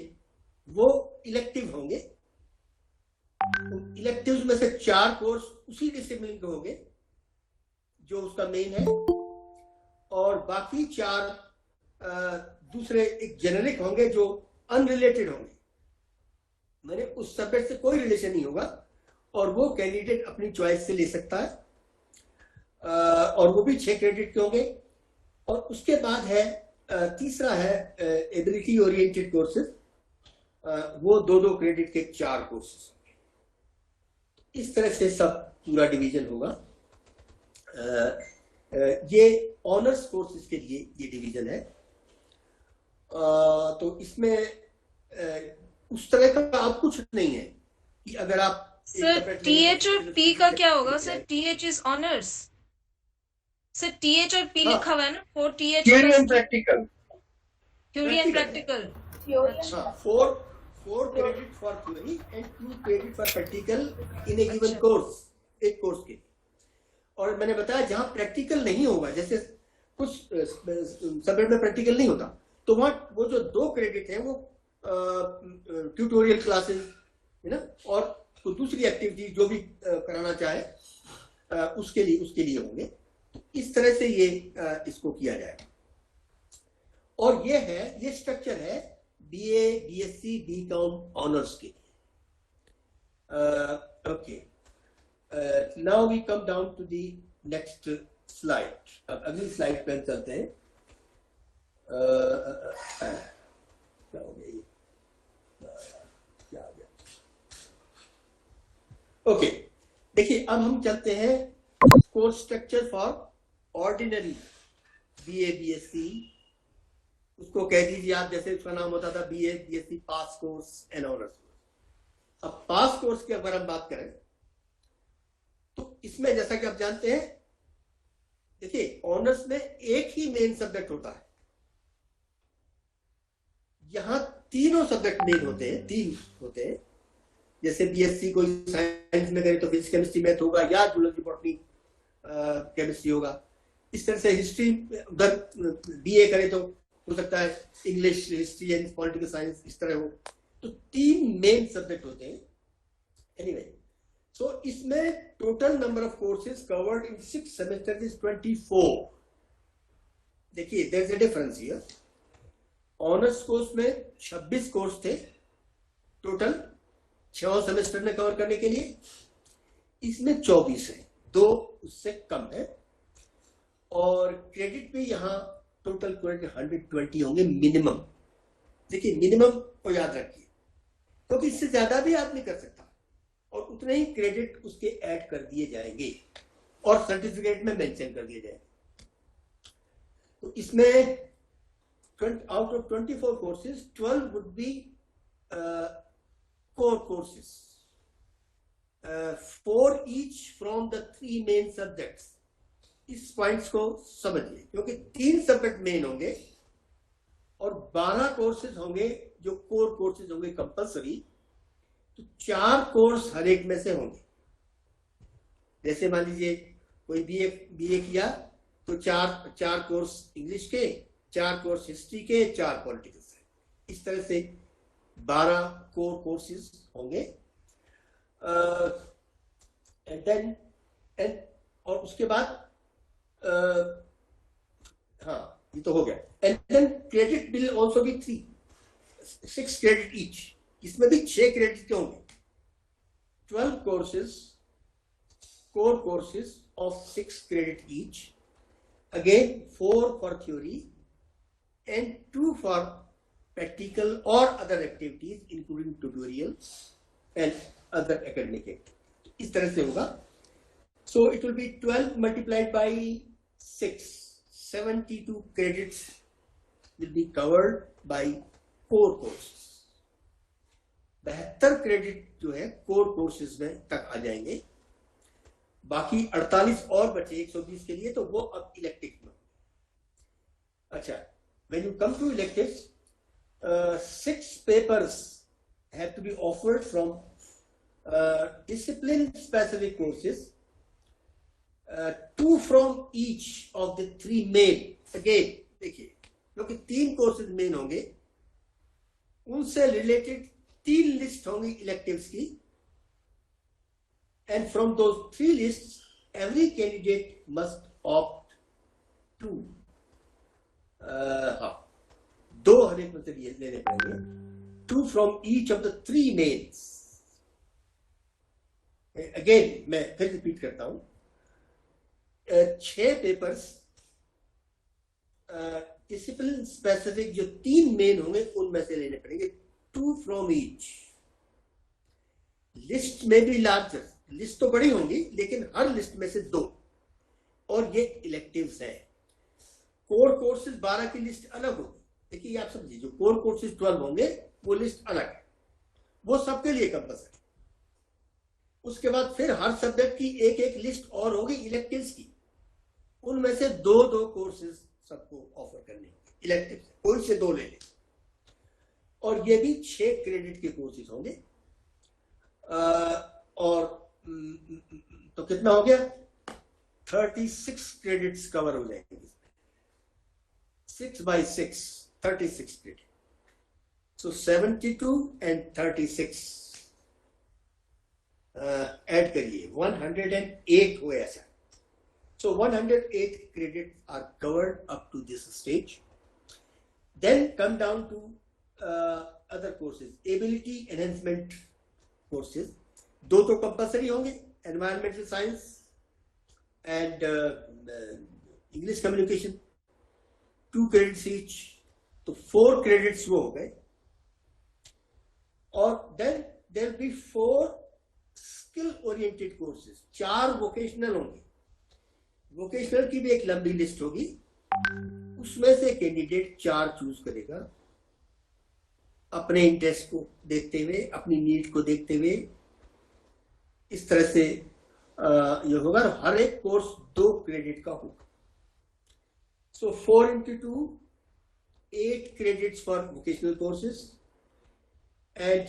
वो इलेक्टिव होंगे. तो इलेक्टिव्स में से 4 कोर्स उसी डिसिप्लिन के होंगे जो उसका मेन है, और बाकी 4 दूसरे एक जेनरिक होंगे जो अनरिलेटेड होंगे, मैंने उस सब्जेक्ट से कोई रिलेशन नहीं होगा, और वो कैंडिडेट अपनी चॉइस से ले सकता है, और वो भी 6 क्रेडिट के होंगे. और उसके बाद है तीसरा है एबिलिटी ओरिएंटेड कोर्सेज, वो 2-2 क्रेडिट के 4 कोर्सेज. इस तरह से सब पूरा डिवीजन होगा. ये ऑनर्स कोर्सेज के लिए ये डिवीजन है. तो इसमें उस तरह का आप कुछ नहीं है कि अगर आप सर TH और P का क्या होगा sir? TH is honours sir, TH और P लिखा हुआ है ना, 4 TH Theory and practical. Theory and practical. Four credit for theory and 2 credit for practical in a given course, एक कोर्स के. और मैंने बताया जहां प्रैक्टिकल नहीं होगा, जैसे कुछ सब्जेक्ट में प्रैक्टिकल नहीं होता, तो वहां वो जो 2 क्रेडिट है वो ट्यूटोरियल क्लासेस है ना, और तो दूसरी एक्टिविटी जो भी कराना चाहे उसके लिए होंगे. इस तरह से ये इसको किया जाएगा. और ये स्ट्रक्चर है BA, BSc, BCom ऑनर्स के. Okay, now we come down to the next slide. अब अगली स्लाइड पे चलते हैं. क्या हो गया ये? क्या हो गया? ओके, देखिए अब हम चलते हैं course structure for ordinary BA, BSc. उसको कह दीजिए आप, जैसे उसका नाम होता था BA, BSc pass course and honours course. अब पास कोर्स की अगर हम बात करें तो इसमें जैसा कि आप जानते हैं, देखिए ऑनर्स में एक ही मेन सब्जेक्ट होता है. यहां तीनों सब्जेक्ट मेन होते हैं, 3 होते हैं. जैसे BSc कोई साइंस में करे तो फिजिक्स, केमिस्ट्री, मैथ होगा, या जूलॉजी, बॉटनी, केमिस्ट्री होगा. इस तरह से हिस्ट्री अगर BA करे तो हो सकता है English, history and political science, इस तरह हो. तो 3 मेन सब्जेक्ट होते हैं. एनीवे, सो इसमें total number of courses covered in 6 semesters is 24. देखिए there is a difference here. Honours course में 26 कोर्स थे टोटल 6 सेमेस्टर में कवर करने के लिए. इसमें 24 है, 2 उससे कम है. और क्रेडिट पे यहाँ टोटल क्रेडिट 120 होंगे मिनिमम. देखिए मिनिमम को याद रखिए, क्योंकि इससे ज्यादा भी आदमी कर सकता है, और उतने ही क्रेडिट उसके ऐड कर दिए जाएंगे और सर्टिफिकेट में मेंशन कर दिए जाएंगे. तो इसमें out of 24 courses, 12 would be core courses, 4 each from the 3 main subjects. इस पॉइंट्स को समझिए, क्योंकि 3 सब्जेक्ट मेन होंगे और 12 कोर्सेज होंगे जो कोर कोर्सेज होंगे कंपलसरी, तो 4 कोर्स हर एक में से होंगे। जैसे मान लीजिए कोई बीए किया तो 4 कोर्स इंग्लिश के, 4 कोर्स हिस्ट्री के, 4 पॉलिटिकल साइंस, इस तरह से 12 कोर कोर्सेज होंगे। और उसके बाद हाँ ये तो हो गया। And then credit will also be 6 credit each, इसमें भी 6 क्रेडिट के होंगे। 12 courses, core courses of 6 credit each, again 4 for theory and 2 for practical or other activities including tutorials and other academic activities. इस तरह से होगा। So it will be 12 multiplied by 6, 72 credits will be covered by core courses. 72 credit जो है core courses में तक आ जाएंगे, बाकी 48 और बचे 120 के लिए, तो वो अब इलेक्टिव में। अच्छा, when you come to electives, 6 papers have to be offered from discipline specific courses, 2 from each of the 3 main. Again देखिए, क्योंकि 3 कोर्सेज मेन होंगे, उनसे रिलेटेड 3 लिस्ट होंगी इलेक्टिव्स की, and from those 3 lists every candidate must opt to 2 हर एक में से लेने पड़ेंगे, 2 from each of the 3 mains. Again मैं फिर रिपीट करता हूं, 6 पेपर्स डिसिप्लिन स्पेसिफिक जो 3 मेन होंगे उनमें से लेने पड़ेंगे, 2 from each. लिस्ट में भी लार्जर, लिस्ट तो बड़ी होंगी लेकिन हर लिस्ट में से 2, और ये इलेक्टिव्स हैं। कोर कोर्सेज 12 की लिस्ट अलग होगी। देखिए आप समझिए, जो कोर कोर्सेज 12 होंगे वो लिस्ट अलग है, वो सबके लिए कंपल्सरी। उसके बाद फिर हर सब्जेक्ट की एक लिस्ट और होगी इलेक्टिव्स की, उनमें से 2 कोर्सेज सबको ऑफर करने होंगे इलेक्टिव से, कोई से 2 ले ले, और ये भी 6 क्रेडिट के कोर्सेज होंगे। और तो कितना हो गया, 36 क्रेडिट्स कवर हो जाएंगे, 6 by 6 36 credit. So 72 and 36 add करिए, 108 हुए ऐसा। So 108 credits are covered up to this stage. Then come down to other courses, ability enhancement courses. 2 तो कंपल्सरी होंगे, environmental science and English communication, 2 credits each, तो 4 credits वो हो गए। और then there will be 4 skill oriented courses, 4 vocational होंगे। Vocational की भी एक लंबी लिस्ट होगी, उसमें से कैंडिडेट 4 चूज करेगा, अपने इंटरेस्ट को देखते हुए, अपनी नीड को देखते हुए। इस तरह से ये होगा, हर एक कोर्स 2 क्रेडिट का होगा। सो 4 into 2, 8 credits for vocational courses, and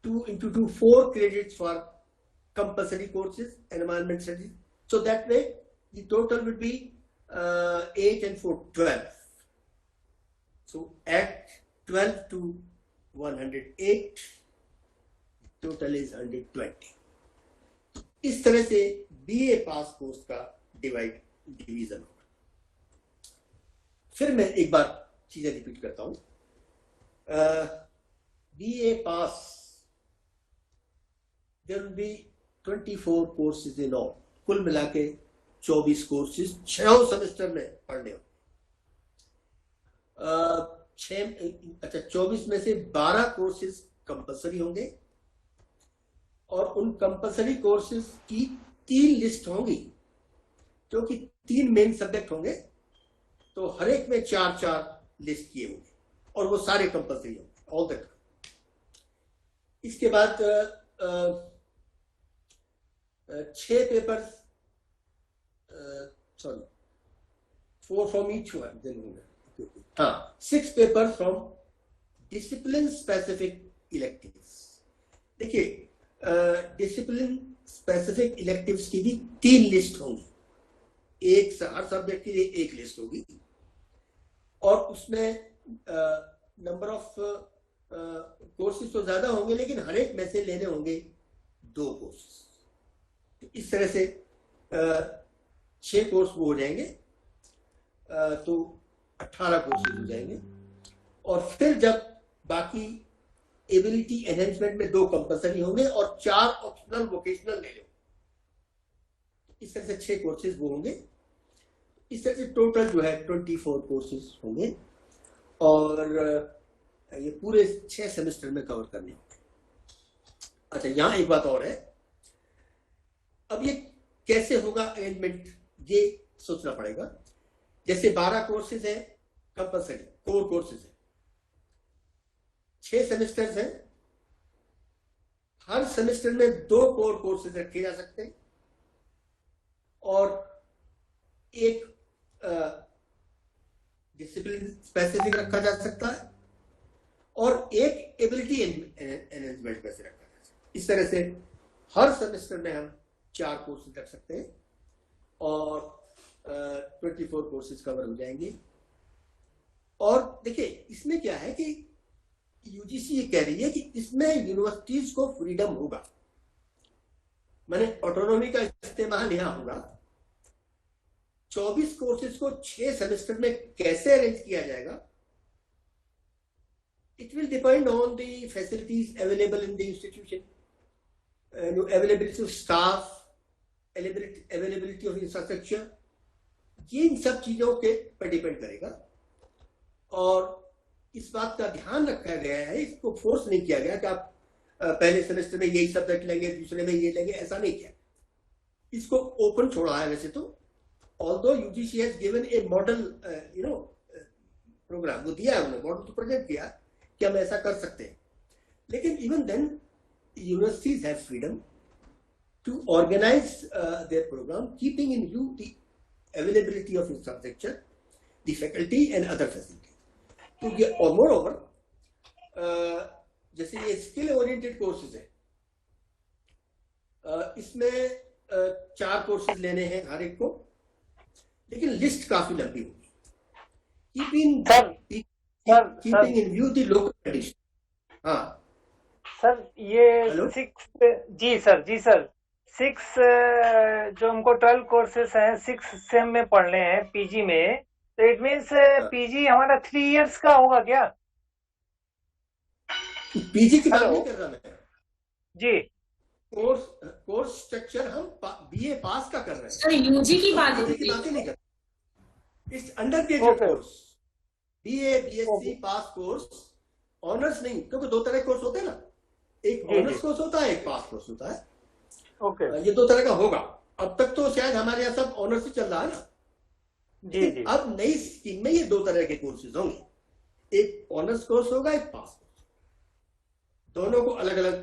2 into 2, 4 credits for compulsory courses, environment studies. So that way the total would be 8 and 4, 12. So add 12 to 108, total is 120. इस तरह से बीए पास कोर्स का division होगा। फिर मैं एक बार चीजें रिपीट करता हूं। BA pass, there will be 24 courses in all, कुल मिला के 24 कोर्सेज 6 सेमेस्टर में पढ़ने होंगे। 24 में से 12 कोर्सेज कंपल्सरी होंगे, और उन कंपल्सरी कोर्सेज की 3 लिस्ट होंगी, जो कि 3 मेन सब्जेक्ट होंगे, तो हर एक में 4-4 लिस्ट किए होंगे और वो सारे कंपल्सरी होंगे ऑल द टाइम। इसके बाद 6 papers, sorry 4 from each one, हाँ 6 papers from discipline specific electives. देखिए डिसिप्लिन स्पेसिफिक इलेक्टिव्स की भी 3 लिस्ट होंगी, एक हर सब्जेक्ट के लिए 1 लिस्ट होगी और उसमें नंबर ऑफ कोर्सेज तो ज्यादा होंगे लेकिन हर एक में से लेने होंगे 2 कोर्सेज। तो इस तरह से 6 कोर्स वो हो जाएंगे, तो 18 कोर्सेज हो जाएंगे। और फिर जब बाकी एबिलिटी एनहेंसमेंट में 2 कंपल्सरी होंगे और 4 ऑप्शनल वोकेशनल ले लो, इस तरह से 6 कोर्सेज वो होंगे। इस तरह से टोटल जो है 24 कोर्सेज होंगे और ये पूरे 6 सेमेस्टर में कवर करने होंगे। अच्छा, यहाँ एक बात और है, अब ये कैसे होगा अरेंजमेंट, ये सोचना पड़ेगा। जैसे 12 कोर्सेज है कंपल्सरी, कोर कोर्सेज है, 6 सेमेस्टर्स हैं, हर सेमेस्टर में 2 कोर कोर्सेज रखे जा सकते हैं और एक डिसिप्लिन स्पेसिफिक रखा जा सकता है और एक एबिलिटी एनहेंसमेंट कैसे रखा जा सकता है। इस तरह से हर सेमेस्टर में हम 4 कोर्सेज रख सकते हैं और 24 कोर्सेज कवर हो जाएंगे। और देखिए इसमें क्या है कि यूजीसी ये कह रही है कि इसमें यूनिवर्सिटीज को फ्रीडम होगा, माने ऑटोनॉमी का इस्तेमाल यहां होगा। 24 कोर्सेज को 6 सेमेस्टर में कैसे अरेंज किया जाएगा, it will depend on the facilities available in the institution, availability of staff, availability of infrastructure, ये इन सब चीजों के पर डिपेंड करेगा। और इस बात का ध्यान रखा गया है, इसको फोर्स नहीं किया गया कि आप पहले सेमेस्टर में यही सब्जेक्ट लेंगे, दूसरे में ये लेंगे, ऐसा नहीं किया। इसको ओपन छोड़ा है वैसे तो, although UGC has given a model programme, वो दिया है उन्होंने, मॉडल तो प्रेजेंट किया कि हम ऐसा कर सकते हैं, लेकिन even then universities have freedom to organise their programme keeping in view the availability of infrastructure, the faculty and other facilities. तो ये और मोर ओवर जैसे ये स्किल ओरिएंटेड कोर्सेज है, इसमें 4 कोर्सेज लेने हैं हर एक को, लेकिन लिस्ट काफी लंबी होगी। Keeping in view the local condition. हाँ सर, ये 6 जी सर 6 जो हमको 12 कोर्सेस हैं 6 सेम में पढ़ने हैं पीजी में, तो इट मीन्स पीजी हमारा 3 इयर्स का होगा क्या? पीजी की बात नहीं कर रहा मैं जी, कोर्स स्ट्रक्चर हम बीए पास का कर रहे हैं सर, यूजी की बात नहीं कर, it's under graduate course, BA BSc pass course, honours नहीं, क्योंकि 2 तरह के कोर्स होते हैं ना, एक ऑनर्स कोर्स होता है, एक पास कोर्स होता है। ओके, ये 2 तरह का होगा। अब तक तो शायद हमारे यहाँ सब ऑनर्स ही चल रहा है ना जी। अब नई स्कीम में ये 2 तरह के कोर्सेज होंगे, एक ऑनर्स कोर्स होगा, एक पास कोर्स, दोनों को अलग अलग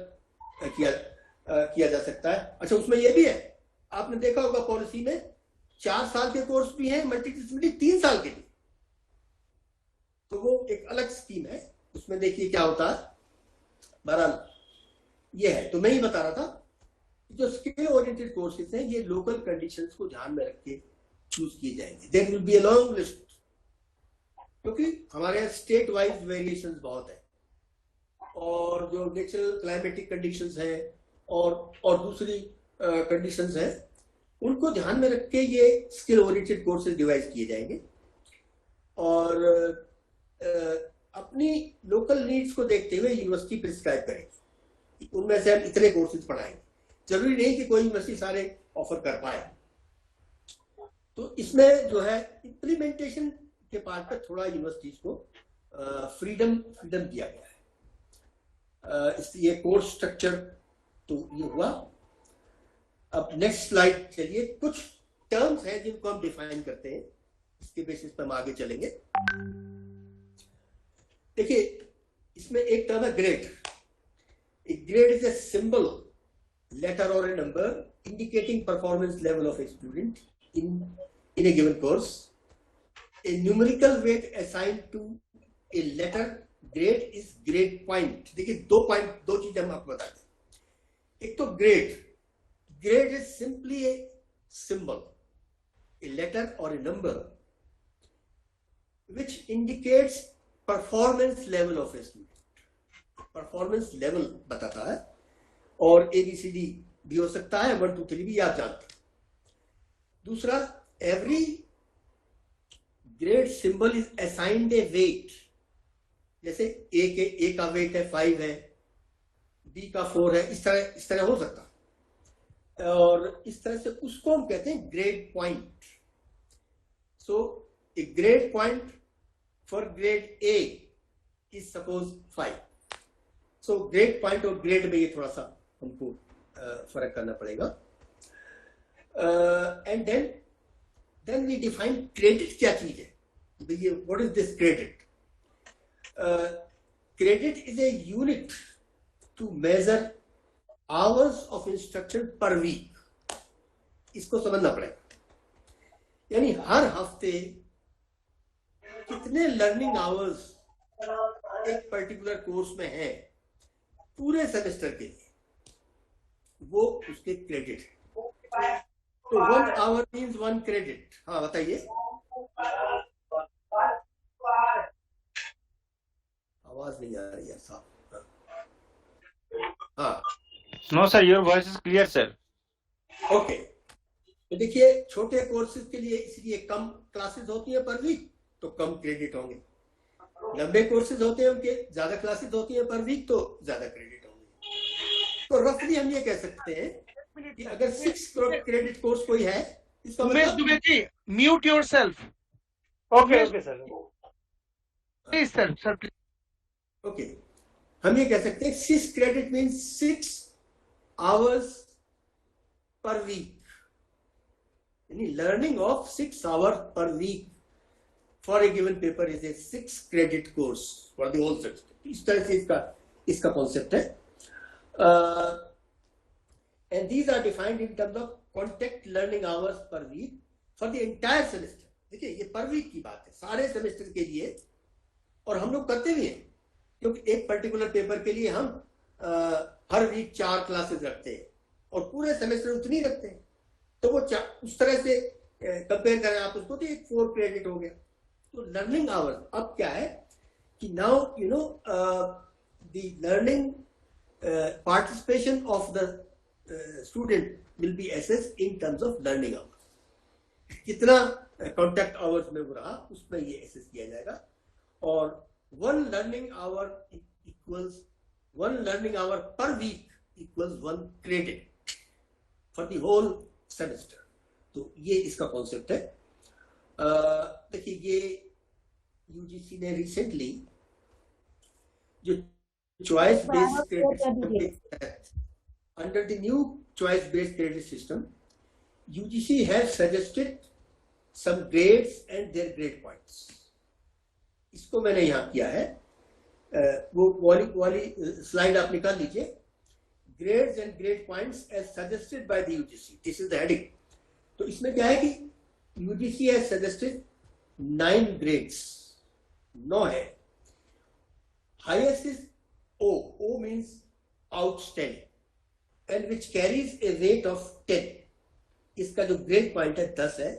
किया जा सकता है। अच्छा, उसमें ये भी है, आपने देखा होगा पॉलिसी में 4 साल के कोर्स भी हैं, मल्टी डिसिप्लिनरी 3 साल के भी, तो वो एक अलग स्कीम है, उसमें देखिए क्या होता है। बहरहाल ये है, तो मैं ही बता रहा था जो स्किल ओरिएंटेड कोर्सेज हैं ये लोकल कंडीशंस को ध्यान में रख के चूज किए जाएंगे। There will be a long list, क्योंकि हमारे यहाँ स्टेट वाइज वेरिएशंस बहुत है और जो नेचुरल क्लाइमेटिक कंडीशंस हैं और दूसरी कंडीशंस हैं, उनको ध्यान में रख के ये स्किल ओरिएंटेड कोर्सेज डिवाइस किए जाएंगे और अपनी लोकल नीड्स को देखते हुए यूनिवर्सिटी प्रिस्क्राइब करेगी, उनमें से हम इतने कोर्सेज पढ़ाएंगे। जरूरी नहीं कि कोई यूनिवर्सिटी सारे ऑफर कर पाए। तो इसमें जो है इम्प्लीमेंटेशन के पार्ट पर थोड़ा यूनिवर्सिटीज को फ्रीडम दिया गया है। ये कोर्स स्ट्रक्चर तो ये हुआ। अब नेक्स्ट स्लाइड चलिए, कुछ टर्म्स हैं जिनको हम डिफाइन करते हैं इसके बेसिस पर हम आगे चलेंगे। देखिए इसमें एक टर्म है grade. A grade is a symbol, letter or a number indicating performance level of a student in a given course. A numerical weight assigned to a letter grade is grade point. देखिए दो चीजें हम आपको बताते हैं। एक तो grade is simply a symbol, a letter or a number which indicates performance level of a student. Performance level बताता है, और ABCD भी हो सकता है, 1 2 3 भी आप जानते हैं। दूसरा, every grade symbol is assigned a weight. जैसे ए का वेट है 5 है, B का 4 है, इस तरह हो सकता है, और इस तरह से उसको हम कहते हैं grade point. So a grade point for grade A is suppose 5। So grade point और ग्रेड में ये थोड़ा सा हमको फर्क करना पड़ेगा। And then we define credit क्या चीज है। What is this credit? Credit is a unit to measure hours of instruction per week. इसको समझना पड़ेगा, यानी हर हफ्ते कितने लर्निंग आवर्स एक पर्टिकुलर कोर्स में है पूरे सेमेस्टर के लिए, वो उसके क्रेडिट है। तो 1 आवर मीन्स 1 क्रेडिट। हाँ बताइए, आवाज नहीं आ रही है साहब। हाँ No, sir, your voice is clear, sir. Okay. तो देखिए छोटे कोर्सेज के लिए इसलिए कम क्लासेस होती है पर वीक, तो कम क्रेडिट होंगे। लंबे कोर्सेज होते हैं उनके ज्यादा क्लासेस होती हैं पर वीक, तो ज्यादा क्रेडिट होंगे। तो रफली हम ये कह सकते हैं कि अगर 6 क्रेडिट कोर्स कोई है, इसका Dubey ji, mute yourself. Okay sir, please sir okay, हम ये कह सकते हैं 6 credit means 6 hours per week, यानी learning of 6 hours per week for a given paper is a 6 credit course for the whole semester. इस तरह से इसका concept है, and these are defined in terms of contact learning hours per week for the entire semester. देखिए ये पर week की बात है सारे सेमेस्टर के लिए, और हम लोग करते भी हैं, क्योंकि एक पर्टिकुलर पेपर के लिए हम हर वीक 4 क्लासेस रखते हैं और पूरे सेमेस्टर उतनी रखते हैं। तो वो उस तरह से कंपेयर करें आप उसको, तो एक 4 क्रेडिट हो गया। तो लर्निंग आवर्स अब क्या है कि now you know the learning participation of the student will be assessed in terms of learning hours. कितना कॉन्टैक्ट आवर्स में वो रहा उसमें ये असेस किया जाएगा, और 1 learning hour per week equals 1 credit for the whole semester. तो ये इसका कॉन्सेप्ट है। देखिए ये यूजीसी ने रिसेंटली जो choice based credit, under the new choice based credit system, UGC has suggested some grades and their grade points. इसको मैंने यहाँ किया है, वो वाली स्लाइड आप निकाल लीजिए। Grades and grade points as suggested by the UGC, this is the heading. तो इसमें क्या है कि UGC has suggested 9 grades, 9 है। Highest is O. O means outstanding, and which carries a weight of 10. इसका जो grade point है 10 है।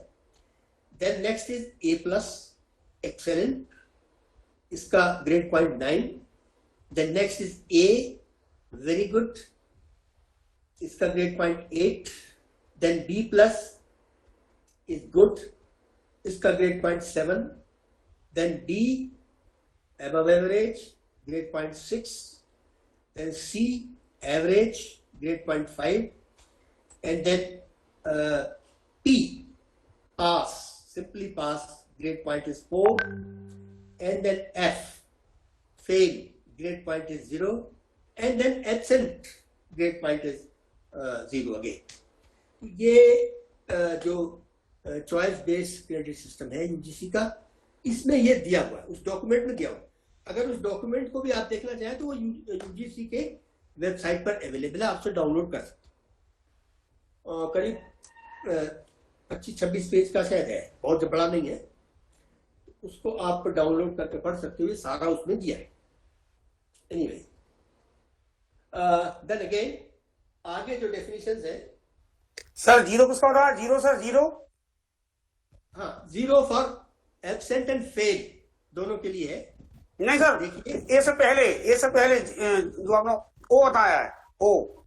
Then next is A+, excellent, इसका grade point 9. Then next is A, very good, इसका grade point 8. Then B+ is good, इसका grade point 7. Then D, above average, grade point 6. Then C, average, grade point 5. And then P, pass, simply pass, grade point is 4. And then F, fail, grade point is 0. And then absent, grade point is 0 again. ये जो choice based credit system है UGC का, इसमें ये दिया हुआ है, उस डॉक्यूमेंट में दिया हुआ है। अगर उस डॉक्यूमेंट को भी आप देखना चाहें तो वो यूजीसी के वेबसाइट पर अवेलेबल है, आपसे डाउनलोड कर सकते हैं। करीब 25-26 पेज का शायद है, बहुत बड़ा नहीं है, उसको आप डाउनलोड करके पढ़ सकते हो, ये सारा उसमें दिया है। एनीवे, देन अगेन आगे जो डेफिनेशंस है सर, जीरो किसका हो रहा है? जीरो सर, जीरो, हाँ, zero for absent and fail दोनों के लिए है। नहीं सर, देखिए, ए से पहले जो आपने ओ बताया है, ओ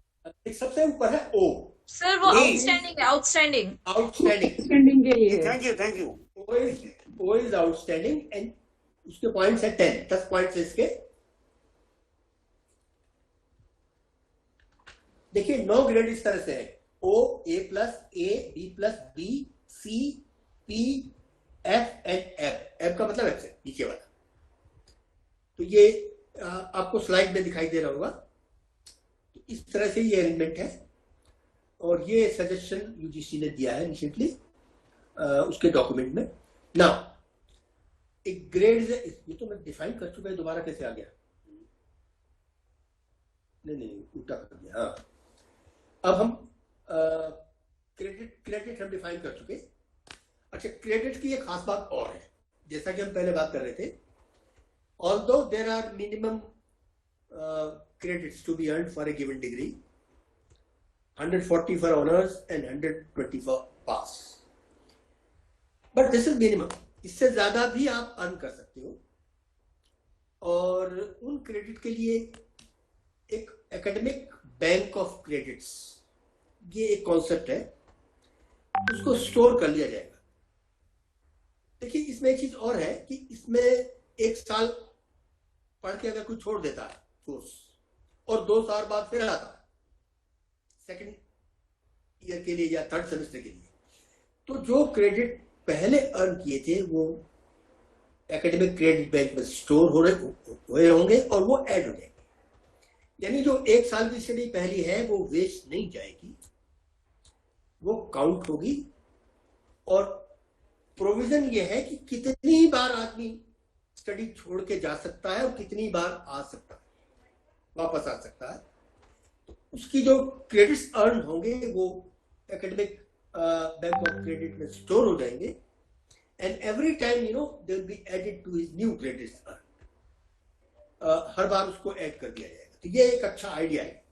सबसे ऊपर है ओ। सर वो आउटस्टैंडिंग के लिए। Thank you. O is outstanding and उसके पॉइंट्स है 10 पॉइंट्स इसके। देखिए 9 ग्रेड इस तरह से है, O, A plus, A, B plus, B, C, P, F and F. F का मतलब एफ से नीचे वाला। तो ये आपको स्लाइड में दिखाई दे रहा होगा। तो इस तरह से ये अरेंजमेंट है और ये सजेशन यूजीसी ने दिया है रिसेंटली उसके डॉक्यूमेंट में। नाउ एक ग्रेड, ये तो मैं डिफाइन कर चुका है, दोबारा कैसे आ गया? नहीं उल्टा कर दिया। हाँ, अब हम क्रेडिट हम डिफाइन कर चुके। अच्छा, क्रेडिट की एक खास बात और है, जैसा कि हम पहले बात कर रहे थे, although there are minimum credits to be earned for a given degree, 140 for honors and 120 for pass, but this is minimum। इससे ज्यादा भी आप अर्न कर सकते हो। और उन क्रेडिट के लिए एक एकेडमिक बैंक ऑफ क्रेडिट्स, ये एक कॉन्सेप्ट है, उसको स्टोर कर लिया जाएगा। देखिए इसमें एक चीज और है कि इसमें 1 साल पढ़ के अगर कोई छोड़ देता है कोर्स और 2 साल बाद फिर आता है सेकंड ईयर के लिए या थर्ड सेमेस्टर के लिए, तो जो क्रेडिट पहले अर्न किए थे वो एकेडमिक क्रेडिट बैंक में स्टोर हुए होंगे और वो ऐड हो जाएंगे। यानी जो 1 साल की स्टडी पहली है वो वेस्ट नहीं जाएगी, वो काउंट होगी। और प्रोविजन ये है कि कितनी बार आदमी स्टडी छोड़ के जा सकता है और कितनी बार आ सकता है, वापस आ सकता है। तो उसकी जो क्रेडिट्स अर्न होंगे वो एकेडमिक बैंक ऑफ क्रेडिट में स्टोर हो जाएंगे and every time they will be added to his new credits earn. हर बार उसको ऐड कर दिया जाएगा। तो ये एक अच्छा आइडिया है,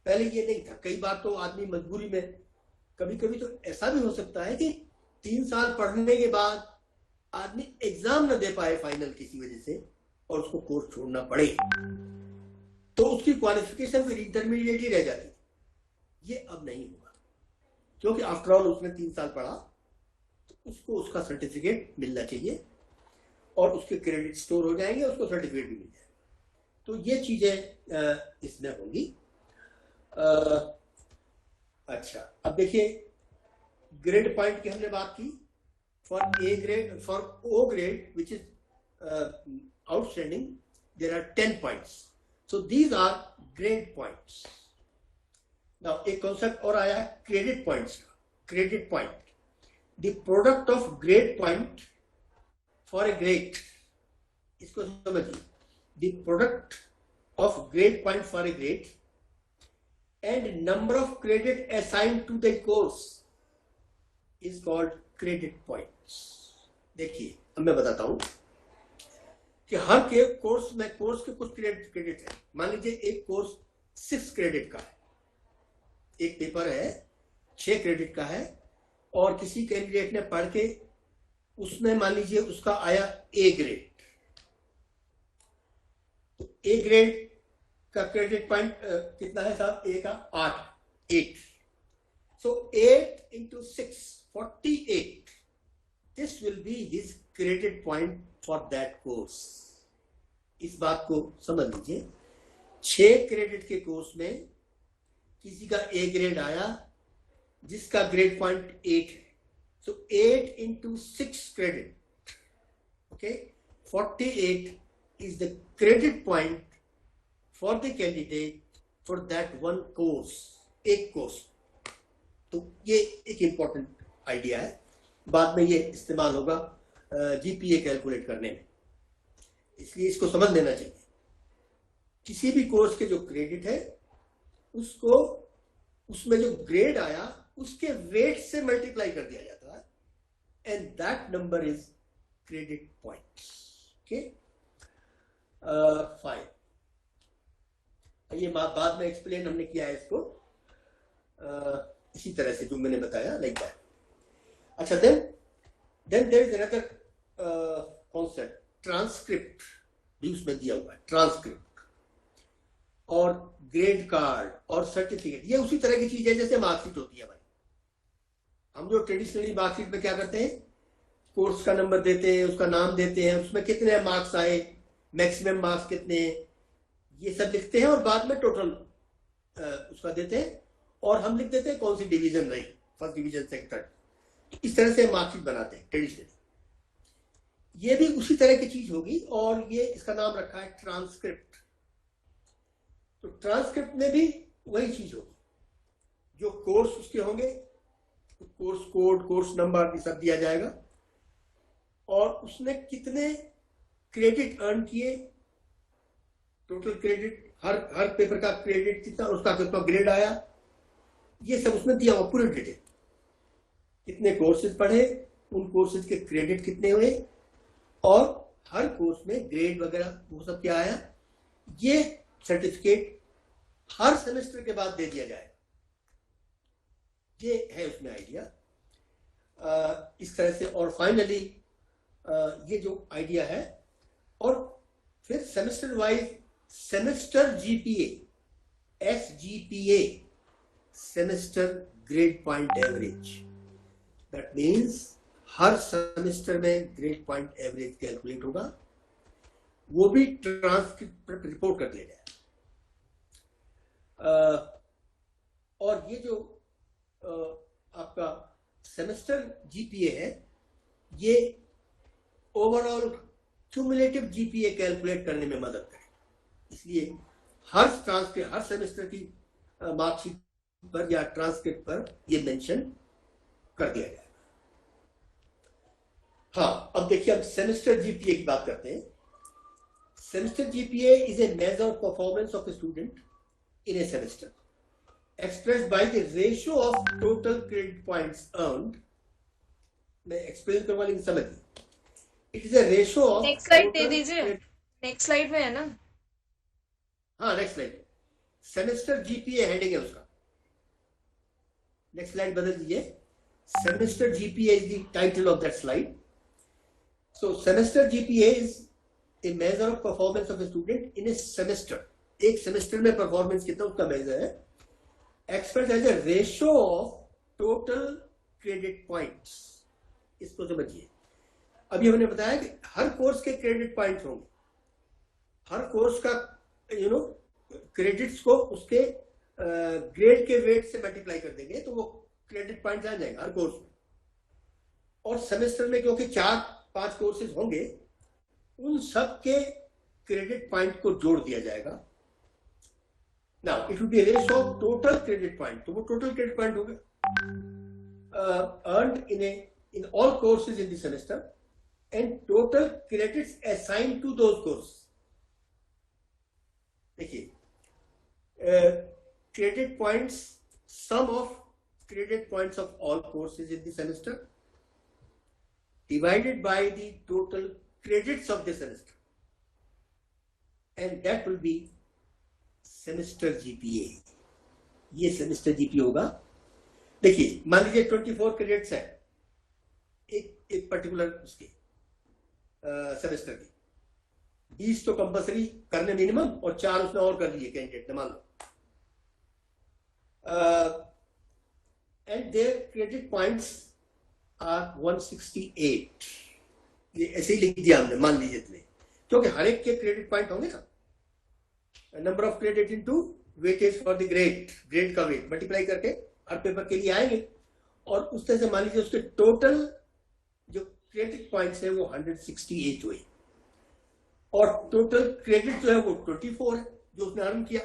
पहले ये नहीं था। कई बार तो आदमी मजबूरी में, कभी कभी तो ऐसा भी हो सकता है कि 3 साल पढ़ने के बाद आदमी एग्जाम न दे पाए फाइनल किसी वजह से और उसको कोर्स छोड़ना पड़े, तो उसकी क्वालिफिकेशन फिर इंटरमीडिएट ही रह जाती। ये अब नहीं होगा, क्योंकि आफ्टर ऑल उसने 3 साल पढ़ा, तो उसको उसका सर्टिफिकेट मिलना चाहिए और उसके क्रेडिट स्टोर हो जाएंगे, उसको सर्टिफिकेट भी मिल जाएगा। तो ये चीजें इसमें होंगी। अच्छा, अब देखिए ग्रेड पॉइंट की हमने बात की। For A grade, for O grade which is outstanding, there are 10 points. So these are grade points. Now एक कॉन्सेप्ट और आया है क्रेडिट पॉइंट्स का। Credit point, the product of grade point for A grade, इसको समझिए। The product of grade point for A grade and number of credit assigned to the course is called credit points। देखिए अब मैं बताता हूं कि हर के कोर्स में, कोर्स के कुछ क्रेडिट है। मान लीजिए एक कोर्स 6 क्रेडिट का है, एक पेपर है 6 क्रेडिट का है और किसी कैंडिडेट ने पढ़ के उसमें मान लीजिए उसका आया ए ग्रेड। तो ए ग्रेड का क्रेडिट पॉइंट कितना है साहब? ए का 8। सो 8 into 6, 48। This will be his credit point for that course. इस बात को समझ लीजिए। 6 क्रेडिट के कोर्स में किसी का ए ग्रेड आया जिसका ग्रेड पॉइंट 8 है, सो 8 into 6 credit, okay, 48 is the credit point for the candidate for that one course, एक कोर्स। तो ये एक इंपॉर्टेंट आइडिया है। बाद में ये इस्तेमाल होगा जीपीए कैलकुलेट करने में, इसलिए इसको समझ लेना चाहिए। किसी भी कोर्स के जो क्रेडिट है उसको उसमें जो ग्रेड आया उसके वेट से मल्टीप्लाई कर दिया जाता है, and that number is credit points. Okay, fine. ये बाद में एक्सप्लेन हमने किया है इसको इसी तरह से जो मैंने बताया, लाइक दैट। अच्छा, then there is another concept, transcript भी उसमें दिया हुआ है। ट्रांसक्रिप्ट और ग्रेड कार्ड और सर्टिफिकेट, ये उसी तरह की चीज है जैसे मार्कशीट होती है भाई। हम जो ट्रेडिशनली मार्कशीट में क्या करते हैं, कोर्स का नंबर देते हैं, उसका नाम देते हैं, उसमें कितने मार्क्स आए, मैक्सिमम मार्क्स कितने हैं, ये सब लिखते हैं और बाद में टोटल उसका देते हैं, और हम लिख देते हैं कौन सी डिवीजन रही, फर्स्ट डिवीजन, सेकंड, थर्ड। इस तरह से मार्कशीट बनाते हैं ट्रेडिशनली। ये भी उसी तरह की चीज होगी, और ये इसका नाम रखा है ट्रांसक्रिप्ट। तो ट्रांसक्रिप्ट में भी वही चीज होगी, जो कोर्स उसके होंगे, कोर्स कोड, कोर्स नंबर, ये सब दिया जाएगा, और उसने कितने क्रेडिट अर्न किए, टोटल क्रेडिट, हर पेपर का क्रेडिट कितना, उसका कितना ग्रेड आया, ये सब उसमें दिया हुआ पूरे डिटेल। कितने कोर्सेज पढ़े, उन कोर्सेज के क्रेडिट कितने हुए, और हर कोर्स में ग्रेड वगैरह वो सब क्या आया, ये सर्टिफिकेट हर सेमेस्टर के बाद दे दिया जाएगा। ये है उसमें आइडिया इस तरह से। और फाइनली ये जो आइडिया है, और फिर semester wise semester GPA, SGPA, semester grade point average, that means her semester में ग्रेड पॉइंट एवरेज कैलकुलेट होगा, वो भी ट्रांसक्रिप्ट पर रिपोर्ट कर दिया जाएगा। और ये जो आपका सेमेस्टर जीपीए है, ये ओवरऑल क्यूमुलेटिव जीपीए कैलकुलेट करने में मदद करे, इसलिए हर सेमेस्टर की मार्कशीट पर या ट्रांसक्रिप्ट पर ये मेंशन कर दिया जाएगा। हाँ, अब देखिए, अब सेमेस्टर जीपीए की बात करते हैं। Semester GPA is a measure of performance of a student in a semester, expressed by the ratio of total credit points earned. मैं एक्सप्लेन करवा लेंगे, समझिए। It is a ratio of next slide दे दीजिए, नेक्स्ट स्लाइड में है ना? हाँ, next slide, semester GPA heading है उसका। नेक्स्ट स्लाइड बदल दीजिए, semester GPA is the title of that slide. So semester GPA is a measure of performance of a student in a semester. एक semester में परफॉर्मेंस कितना, उसका measure है, express as a ratio of total credit points. इसको समझिए। अभी हमने बताया कि हर कोर्स के क्रेडिट पॉइंट्स होंगे, हर कोर्स का क्रेडिट्स को उसके ग्रेड के वेट से मल्टीप्लाई कर देंगे तो वो क्रेडिट पॉइंट्स आ जाएंगे हर कोर्स में। और सेमेस्टर में क्योंकि 4-5 कोर्सेज होंगे, उन सब के क्रेडिट पॉइंट को जोड़ दिया जाएगा। Now, it will be a ratio of total credit point. तो वो total credit point होगा earned in all courses in the semester, and total credits assigned to those courses. देखिए, credit points, sum of credit points of all courses in the semester divided by the total credits of the semester, and that will be semester GPA. ये semester GPA होगा। देखिए, मान लीजिए 24 credits है एक particular उसके semester के, 20 तो कंपलसरी करने मिनिमम, और 4 उसने और कर लिए कैंडिडेट ने, मान लो, and their credit points are 168। ये ऐसे ही लिख दिया हमने, मान लीजिए इतने, क्योंकि हर एक के क्रेडिट पॉइंट होंगे ना, number of credit into weightage for the grade का वेट मल्टीप्लाई करके हर पेपर के लिए आएंगे, और उस तरह से मान लीजिए उसके टोटल जो क्रेडिट पॉइंट्स है वो 168 हुए, और टोटल क्रेडिट जो है वो 24 है जो उसने अर्न किया,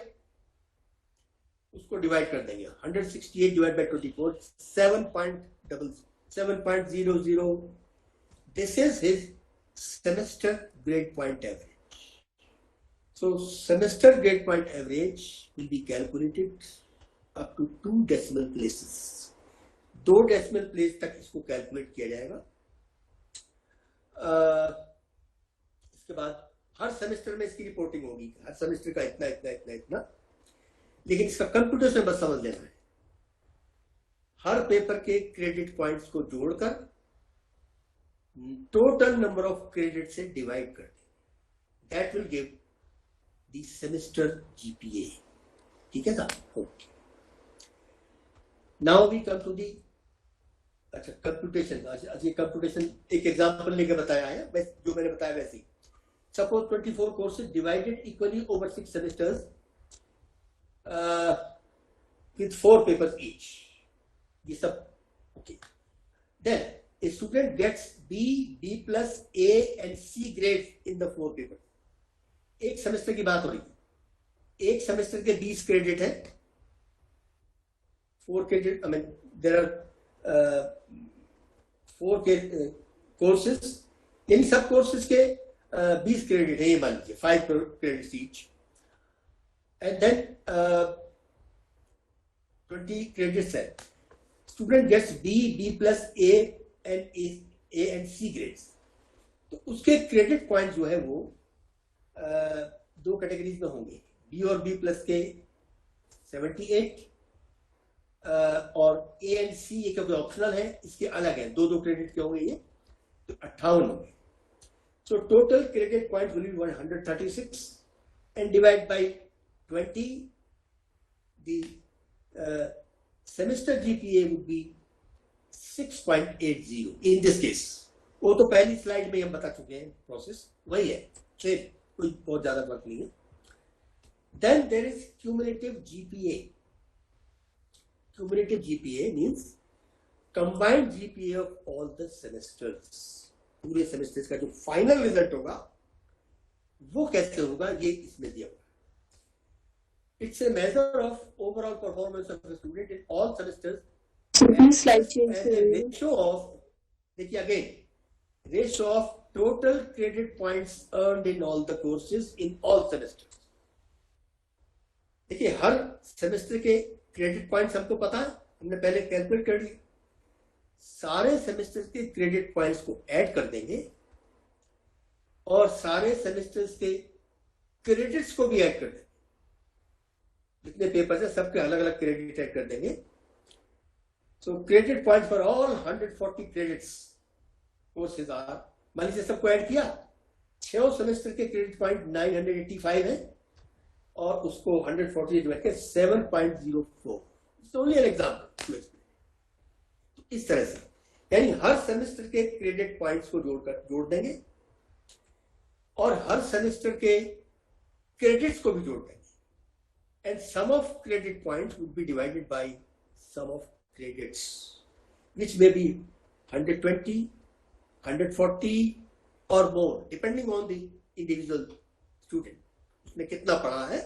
उसको डिवाइड कर देंगे। 168 divide by 24, 7.00 7.00. This is his semester grade point average. So semester grade point average will be calculated up to 2 decimal places. 2 decimal place तक इसको calculate किया जाएगा. इसके बाद हर सेमेस्टर में इसकी रिपोर्टिंग होगी, हर सेमेस्टर का इतना इतना इतना इतना, लेकिन इसका कंप्यूटेशन बस समझ लेना है. हर पेपर के क्रेडिट पॉइंट्स को जोड़कर टोटल नंबर ऑफ क्रेडिट से डिवाइड कर दें. That will give the semester GPA. ठीक है साहब? Okay. Now we come to the computation. अच्छा, कंप्यूटेशन एक एग्जांपल लेके बताया है, बस जो मैंने बताया वैसे ही. Suppose 24 courses divided equally over 6 semesters with 4 papers each. This सब okay. Then a student gets B, B plus, A and C grades in the 4 papers. एक सेमेस्टर की बात हो रही है. एक सेमेस्टर के 20 क्रेडिट है. 4 credit, I mean there are 4 courses. इन सब कोर्सेज के 20 क्रेडिट है, ये मान लीजिए 5 credits each, and then 20 credits है. Student gets B, B plus, A and C grades. तो उसके क्रेडिट पॉइंट जो है वो 2 कैटेगरीज में होंगे. बी और बी प्लस के 78 और ए एंड सी ये क्योंकि ऑप्शनल है इसके अलग है, 2 क्रेडिट के होंगे, ये तो 58 होंगे. So total credit points will be 136 and divide by 20. The semester GPA would be 6.80 in this case. वो तो पहली स्लाइड में हम बता चुके हैं, प्रोसेस वही है, सेम, कोई बहुत ज्यादा फर्क नहीं है. Then there is cumulative GPA. Cumulative GPA means combined GPA of all the semesters. पूरे सेमेस्टर का जो फाइनल रिजल्ट होगा वो कैसे होगा, ये इसमें दिया हुआ. It's a measure of overall performance of the student in all semesters. Ratio of, देखिए again, ratio of total credit points earned in all the courses in all semesters. देखिए हर सेमेस्टर के क्रेडिट पॉइंट्स हमको पता है, हमने पहले calculate कर ली. सारे सेमेस्टर के क्रेडिट पॉइंट्स को ऐड कर देंगे और सारे सेमेस्टर्स के क्रेडिट्स को भी ऐड कर देंगे. जितने पेपर्स हैं सबके अलग अलग क्रेडिट ऐड कर देंगे. So credit point for all 140 credits courses are, मान लीजिए सबको ऐड किया, 6 सेमेस्टर के क्रेडिट पॉइंट 985 है और उसको 140 डिवाइड करके 7.04. It's only an example. इस तरह से, यानी हर सेमेस्टर के क्रेडिट पॉइंट्स को जोड़ देंगे और हर सेमेस्टर के क्रेडिट्स को भी जोड़ देंगे. And sum of credit points would be divided by sum of credits which may be 120, 140 और more depending on the individual student. उसने कितना पढ़ा है,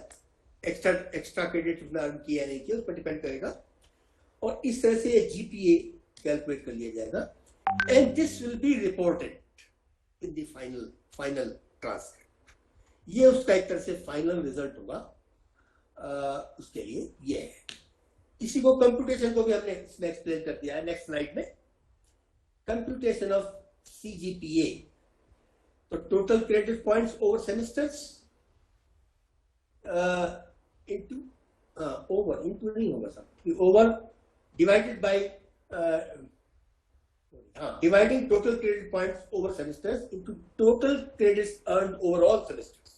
एक्स्ट्रा क्रेडिट उसने अर्न किया नहीं किया, उस पर डिपेंड करेगा. और इस तरह से जीपीए कैलकुलेट कर लिया जाएगा. And this will be reported in the final transcript. ये उसका एक तरह से फाइनल रिजल्ट होगा. उसके लिए ये है. इसी को कंप्यूटेशन को भी हमने इसमें एक्सप्लेन कर दिया है नेक्स्ट स्लाइड में. Computation of CGPA. तो total credit points over semesters into into नहीं होगा साहब, over divided by dividing total credit points over semesters into total credits earned over all semesters.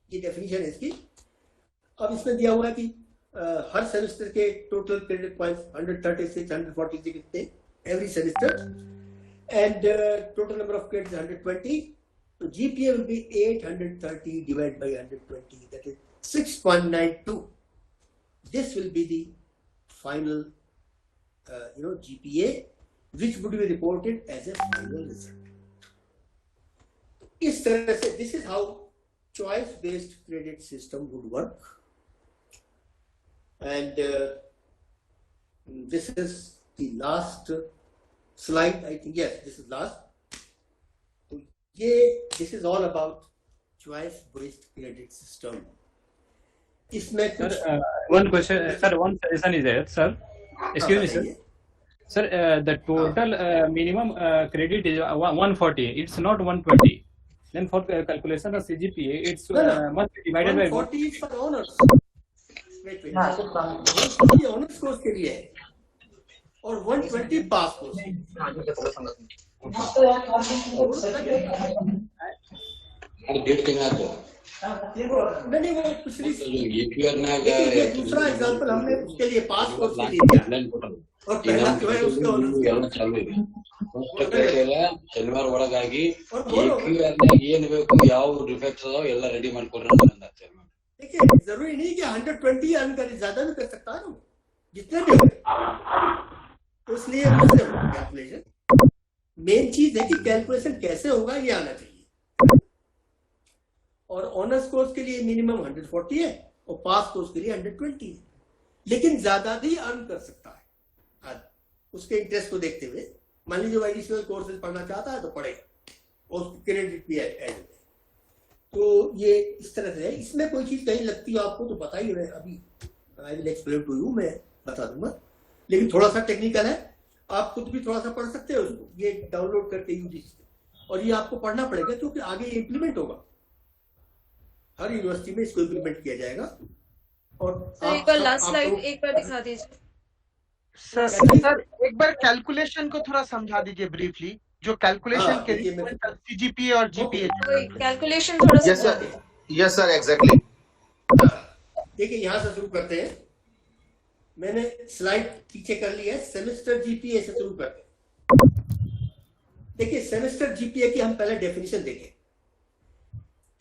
ये डेफिनेशन है इसकी. अब इसमें दिया हुआ है कि हर सेमेस्टर के टोटल क्रेडिट पॉइंट्स 136, 146 कितने every semester, and total number of credits 120. तो GPA will be 830 divide by 120, that is 6.92. This will be the final GPA, which would be reported as a final result. इस तरह से this is how choice-based credit system would work, and this is the last slide, I think, yes, this is last. तो ये this is all about choice based credit system. इसमें कुछ one question, sir, one suggestion is there, sir. Excuse me, sir. Sir, the total minimum credit is 140. It's not 120. Then for calculation of CGPA, it's must be divided by 140 is for honors. Wait. 140 honors course के लिए है और 120 पास course. नहीं वो पिछली दूसरा example हमने उसके लिए पास कोर्स के लिए दिया और पहला जो है उसके ಶನಿವಾರ ಒಳಗಾಗಿ ಏನು ಬೇಕು ಯಾವ ಡಿಫೆಕ್ಟ್ಸ್ ಅದಾವ ಎಲ್ಲ ರೆಡಿ ಮಾಡ್ಕೊಡ್ರಿ. देखिए जरूरी नहीं कि 120 अर्न करे, ज्यादा भी कर सकता है जितने भी हो. तो इसलिए कैलकुलेशन मेन चीज है कि कैलकुलेशन कैसे होगा ये आना चाहिए. और ऑनर्स कोर्स के लिए मिनिमम 140 है और पास कोर्स के लिए 120 है, लेकिन ज्यादा भी अर्न कर सकता है उसके इंटरेस्ट को देखते हुए. मान लीजिए एडिशनल कोर्सेज पढ़ना चाहता है तो पढ़ेगा और उसको क्रेडिट भी ऐड. तो ये इस तरह से है. इसमें कोई चीज कहीं लगती है आपको तो बताइए, मैं अभी I will explain to you, मैं बता दूंगा. लेकिन थोड़ा सा टेक्निकल है, आप खुद भी थोड़ा सा पढ़ सकते हो उसको, ये डाउनलोड करके यूजीसी से. और ये आपको पढ़ना पड़ेगा क्योंकि आगे ये इम्प्लीमेंट होगा, हर यूनिवर्सिटी में इसको इम्प्लीमेंट किया जाएगा. और एक बार लास्ट स्लाइड एक बार दिखा दीजिए सर. एक बार कैलकुलेशन को थोड़ा समझा दीजिए ब्रीफली, जो कैलकुलेशन के लिए सीजीपीए और जीपीए कैलकुलेशन थोड़ा सा. Yes sir exactly. देखिए यहाँ से शुरू करते हैं. मैंने स्लाइड पीछे कर ली है. सेमेस्टर जीपीए से शुरू करते हैं. देखिए सेमेस्टर जीपीए की हम पहले डेफिनेशन देखें.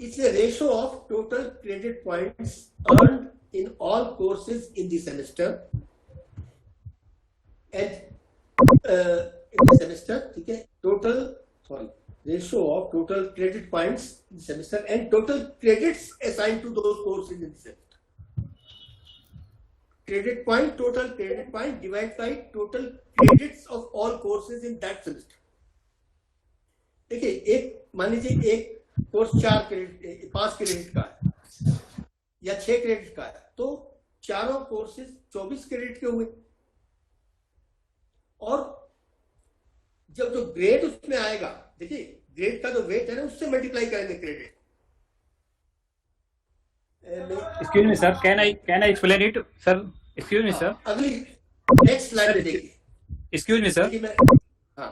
It's the ratio of total credit points earned in all courses in the semester and in the semester, ठीक है, ratio of total credit points in the semester and total credits assigned to those courses in the semester. Total credit point divided by total credits of all courses in that semester. देखिए एक मान लीजिए एक course 5 credit का है या 6 credit का है, तो चारों कोर्सेज 24 क्रेडिट के हुए. और जब जो ग्रेड उसमें आएगा, देखिए ग्रेड का जो वेट है ना उससे मल्टीप्लाई करेंगे credit. Excuse me, sir. Can I explain it, sir? Excuse me, sir. अगली नेक्स्ट स्लाइड में देखिए. Excuse me, sir. हाँ.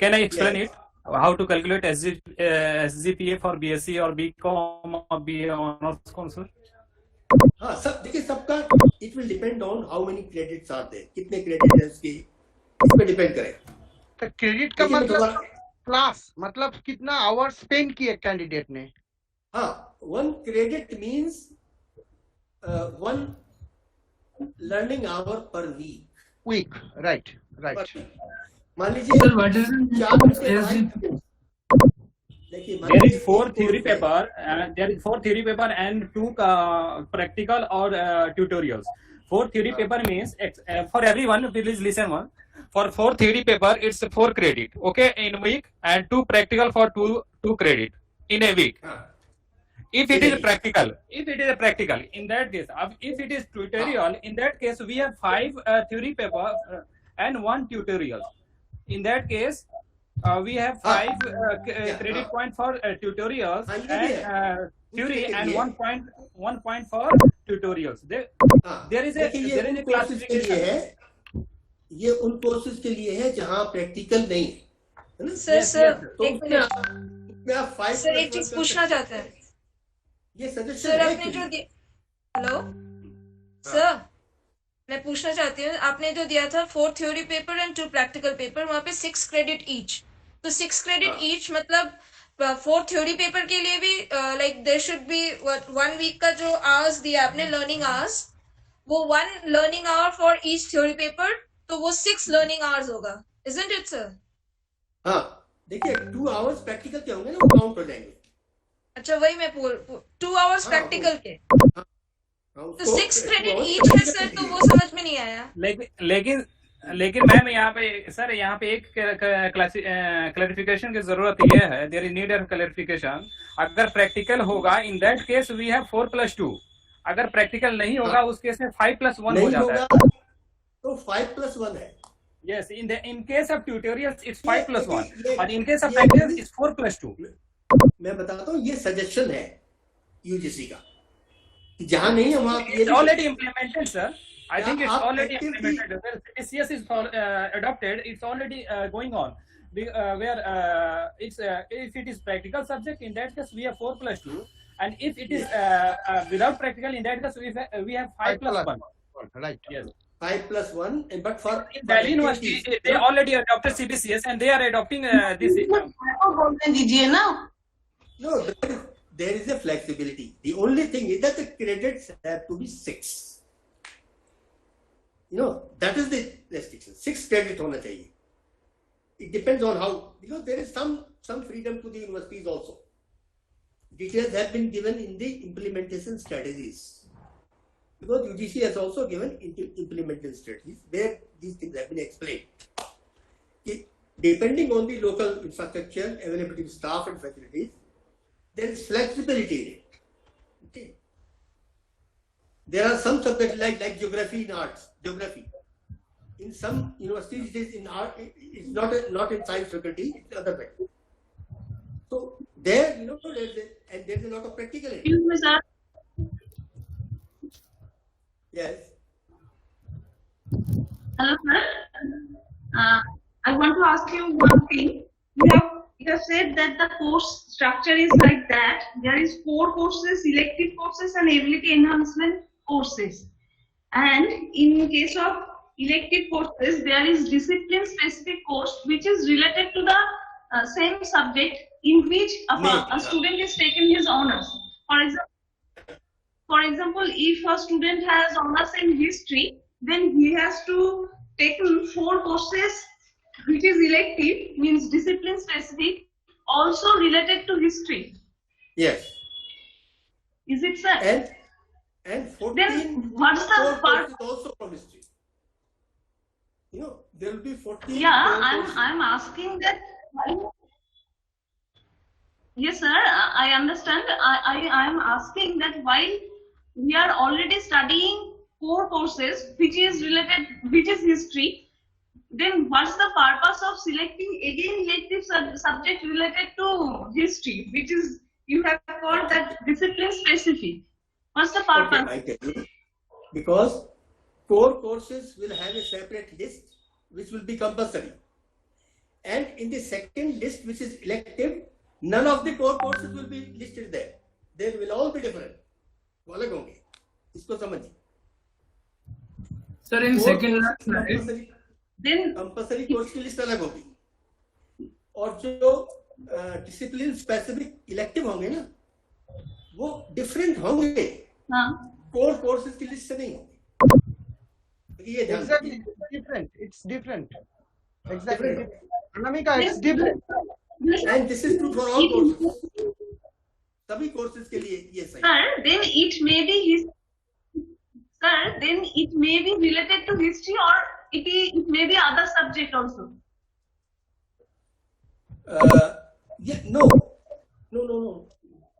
Can I explain it? How to calculate SGPA for BSc or BCom or BA honors course? हाँ सब देखिए, सबका it will depend on how many credits are there, कितने credit है उसकी, इस पे डिपेंड करेगा. क्रेडिट का मतलब क्लास, मतलब कितना आवर स्पेंड किए कैंडिडेट ने. हाँ, 1 credit means 1 learning hour per week. Right. मान लीजिए there is 4 theory paper and 2 practical or tutorials. 4 theory paper means for everyone, please listen one. For 4 theory paper, it's 4 credit, okay, in a week, and 2 practical for 2 credit in a week. If it is practical, in that case, if it is tutorial, in that case we have 5 theory paper and 1 tutorial. In that case, we have 5 credit point for tutorials and theory and 1 point for tutorials. There is a classification. ये उन courses के लिए है जहां practical नहीं है. Sir एक minute, sir एक चीज पूछना चाहते हैं. ये सजेशन सर है आपने जो हेलो सर, मैं पूछना चाहती हूँ, आपने जो दिया था 4 theory paper and 2 practical paper, वहाँ पे 6 क्रेडिट ईच. तो 6 क्रेडिट ईच मतलब 4 थ्योरी पेपर के लिए भी like there should be 1 week का जो आवर्स दिया आपने लर्निंग आवर्स, वो 1 learning hour for each theory paper, तो वो 6 लर्निंग आवर्स होगा. Isn't it, sir? हाँ, देखिए 2 आवर्स प्रैक्टिकल के होंगे ना, वो काउंट हो जाएंगे. अच्छा वही मैं 2 आवर्स प्रैक्टिकल के, तो 6 क्रेडिट ईच है सर, तो वो समझ में नहीं आया. लेकिन लेकिन मैम यहाँ पे एक क्लैरिफिकेशन की जरूरत ये है, there is need of clarification. अगर प्रैक्टिकल होगा in that case we have 4+2, अगर प्रैक्टिकल नहीं होगा उस केस में 5+1 हो जाता है, तो 5+1 है। Yes, in case of tutorials it's 5+1 और in case of practical it's 4+2। मैं बताता हूँ, ये सजेशन है यूजीसी का, जहाँ नहीं है वहाँ it's already implemented sir. I think it's already implemented. Where CS is adopted, it's already going on. Where it's if it is practical subject, in that case we have 4+2, and if it is without practical, in that case we have 5+1. Right. Yes. 5+1, but for Delhi University, they already adopted CBCS and they are adopting this. No, there is a flexibility. The only thing is that the credits have to be 6. That is the restriction. 6 credit होना चाहिए. It depends on how, because there is some freedom to the universities also. Details have been given in the implementation strategies. Because UGC has also given implementation strategies where these things have been explained. Depending on the local infrastructure, availability of staff and facilities, there is flexibility in it. Okay. There are some subjects like geography in arts. Geography. In some universities, it is in art. It's not in science faculty. It's other faculty. So there, there's a lot of practical. Excuse me, sir. Yes. Hello, sir. I want to ask you one thing. You have said that the course structure is like that. There is 4 courses, elective courses, and ability enhancement courses. And in case of elective courses, there is discipline-specific course which is related to the same subject in which a student is taking his honors. For example, if a student has honors in history, then he has to take 4 courses which is elective, means discipline-specific, also related to history. Yes. Is it, sir? And 14 then what's the part also from history? There will be 14. Yeah, I'm asking that. Yes, sir. I understand. I am asking that while we are already studying 4 courses, which is history, then what's the purpose of selecting again elective subject related to history, which is you have called that discipline specific? What's the purpose? Okay, I tell you. Because 4 courses will have a separate list, which will be compulsory. And in the second list, which is elective, none of the 4 courses will be listed there. They will all be different. वो अलग होंगे. इसको समझिए. Sir, in second then compulsory course की list अलग होगी. और जो discipline specific elective होंगे ना, वो different होंगे. core courses की list से नहीं होंगी. Exactly, it's different. Exactly. Anamika, it's different. And this is true for all courses. सभी courses के लिए ये सही. Sir, then it may be related to history, or it may be other subject also. No.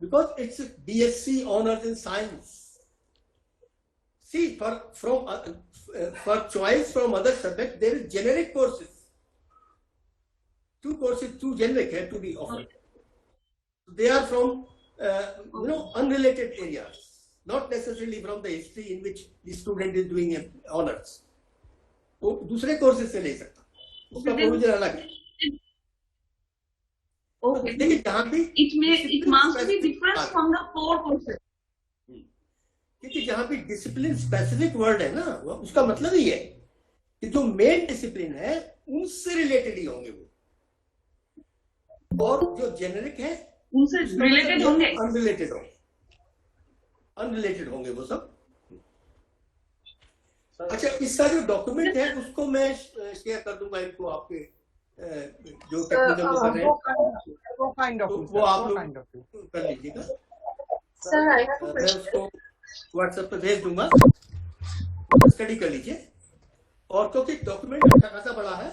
Because it's a BSc honors in science. See, for choice from other subjects, there is generic courses. 2 courses, 2 generic have to be offered. They are from unrelated areas, not necessarily from the history in which the student is doing honors. वो दूसरे courses से ले सकता, उसका provision अलग है. Okay. It must be different from the 4 courses. क्योंकि जहाँ भी डिसिप्लिन स्पेसिफिक वर्ड है ना, उसका मतलब ही है कि जो मेन डिसिप्लिन है उनसे रिलेटेड ही होंगे वो, और जो जेनेरिक है उनसे रिलेटेड होंगे, अनरिलेटेड होंगे वो सब. अच्छा, इसका जो डॉक्यूमेंट है उसको मैं शेयर कर दूंगा इनको, आपके जो टेक्निकल कर रहे हैं वो आप लोग कर लीजिएगा. मैं उसको व्हाट्सएप पे भेज दूंगा, स्टडी कर लीजिए. और क्योंकि डॉक्यूमेंट अच्छा खासा बड़ा है,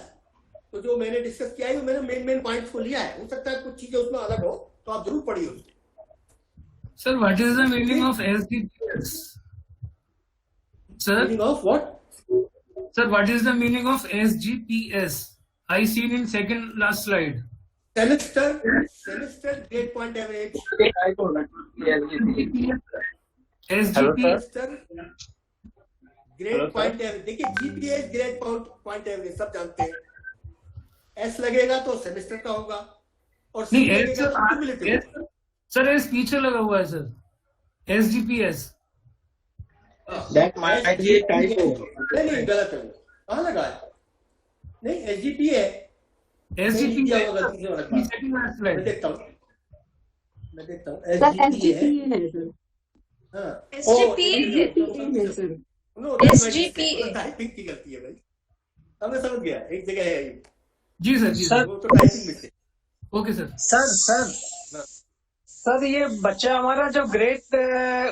तो जो मैंने डिस्कस किया है वो मैंने मेन पॉइंट्स को लिया है। हो सकता है कुछ चीजें उसमें अलग हो, तो आप जरूर पढ़िए उसको। Sir, what is the meaning of SGPS? Sir? Meaning of what? Sir, what is the meaning of SGPS? I seen in second last slide. Semester grade point average. SGPS. Grade point average, देखिए GPA grade point average सब जानते हैं। S लगेगा तो semester का होगा और सी लगेगा तो क्यूमुलेटिव। सर एस पीछे लगा हुआ है sir, SGPS। That might be typo. नहीं गलत है, कहाँ लगा है? नहीं एसजीपी है, SGP क्या होगा गलती से रखा। मैं देखता हूँ एसजीपी है सर। हाँ SGP टाइपिंग की गलती है भाई, अब मैं समझ गया, एक जगह है ये। जी सर, जी सर, वो तो typing mistake. Okay sir. Sir ये बच्चा हमारा जो ग्रेड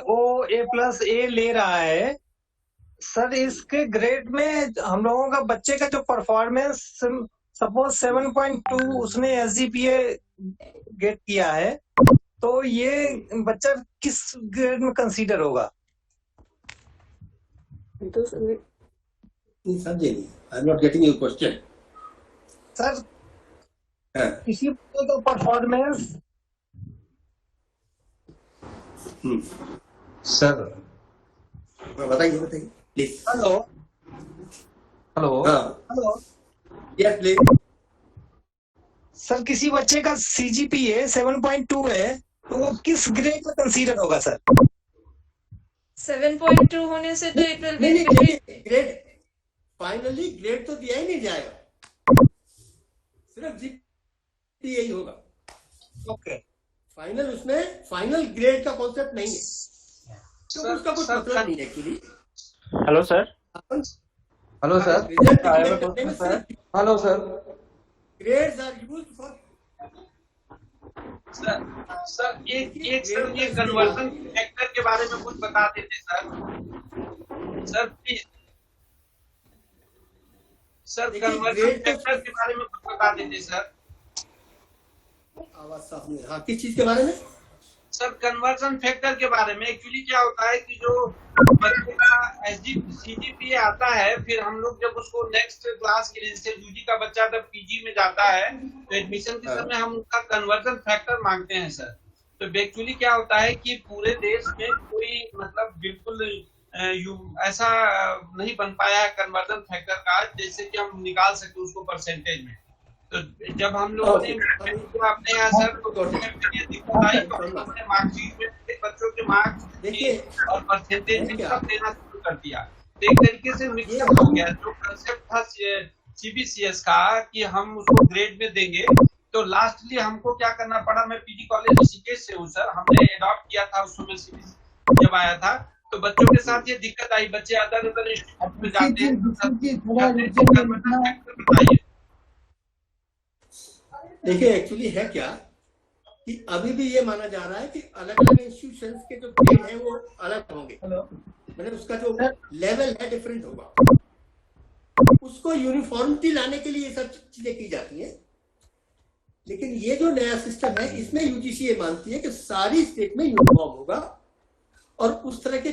A+A ले रहा है सर, इसके ग्रेड में हम लोगों का बच्चे का जो परफॉर्मेंस सपोज 7.2 उसने SGPA गेट किया है, तो ये बच्चा किस ग्रेड में कंसीडर होगा? समझे नहीं, I am not getting your question sir. किसी बच्चे का परफॉर्मेंस सर बताइए please. Hello yes please sir, किसी बच्चे का CGPA 7.2 है तो वो किस ग्रेड में कंसीडर होगा सर? 7.2 होने से तो it will be grade, finally grade तो दिया ही नहीं जाएगा, सिर्फ जीपीए ही होगा। ओके, फाइनल उसमें फाइनल ग्रेड का कॉन्सेप्ट नहीं है, क्योंकि उसका कुछ मतलब नहीं है actually. Hello sir. Hello sir. Hello sir. Grades are used for sir ये कन्वर्जन फैक्टर के बारे में कुछ बता देते sir please. Sir conversion factor के बारे में कुछ बता देते सर। आवाज साफ नहीं है। हाँ, किस चीज के बारे में? सर कन्वर्जन फैक्टर के बारे में एक्चुअली क्या होता है कि जो बच्चे का CGPA आता है, फिर हम लोग जब उसको नेक्स्ट क्लास के लिए, जैसे UG का बच्चा जब PG में जाता है तो एडमिशन के समय हम उनका कन्वर्जन फैक्टर मांगते हैं सर। तो एक्चुअली क्या होता है कि पूरे देश में कोई मतलब बिल्कुल ऐसा नहीं बन पाया है कन्वर्जन फैक्टर का, जैसे कि हम निकाल सकते उसको परसेंटेज में। तो जब हम लोगों ने अपने यहाँ सर दिक्कत आई तो हम लोगों ने मार्कशीट में बच्चों के मार्क्स और परसेंटेज में सब देना शुरू कर दिया। तो एक तरीके से मिक्सअप हो गया। जो कंसेप्ट था CBCS का कि हम उसको ग्रेड में देंगे, तो लास्टली हमको क्या करना पड़ा, मैं PG कॉलेज ऋषिकेश से हूँ सर, हमने अडॉप्ट किया था उस समय CBCS जब आया था, तो बच्चों के साथ ये दिक्कत आई, बच्चे अदर इंस्टीट्यूट में जाते हैं। देखिए एक्चुअली है क्या कि अभी भी ये माना जा रहा है कि अलग अलग इंस्टीट्यूशंस के जो ग्रेड हैं वो अलग होंगे, मतलब उसका जो लेवल है डिफरेंट होगा। उसको यूनिफॉर्मिटी लाने के लिए ये सब चीजें की जाती हैं, लेकिन ये जो नया सिस्टम है इसमें UGC ये मानती है कि सारी स्टेट में यूनिफॉर्म होगा और उस तरह के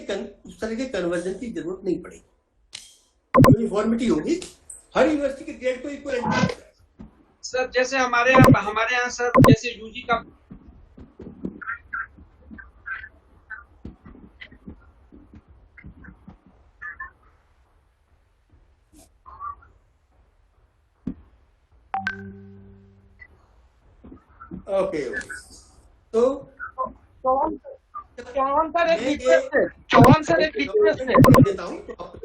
कन्वर्जन की जरूरत नहीं पड़ेगी। यूनिफॉर्मिटी होगी, हर यूनिवर्सिटी के ग्रेड को इक्वल। सर जैसे हमारे यहाँ सर जैसे UG का ओके तो चौहान सर एक रिक्वेस्ट है देता हूँ तो आप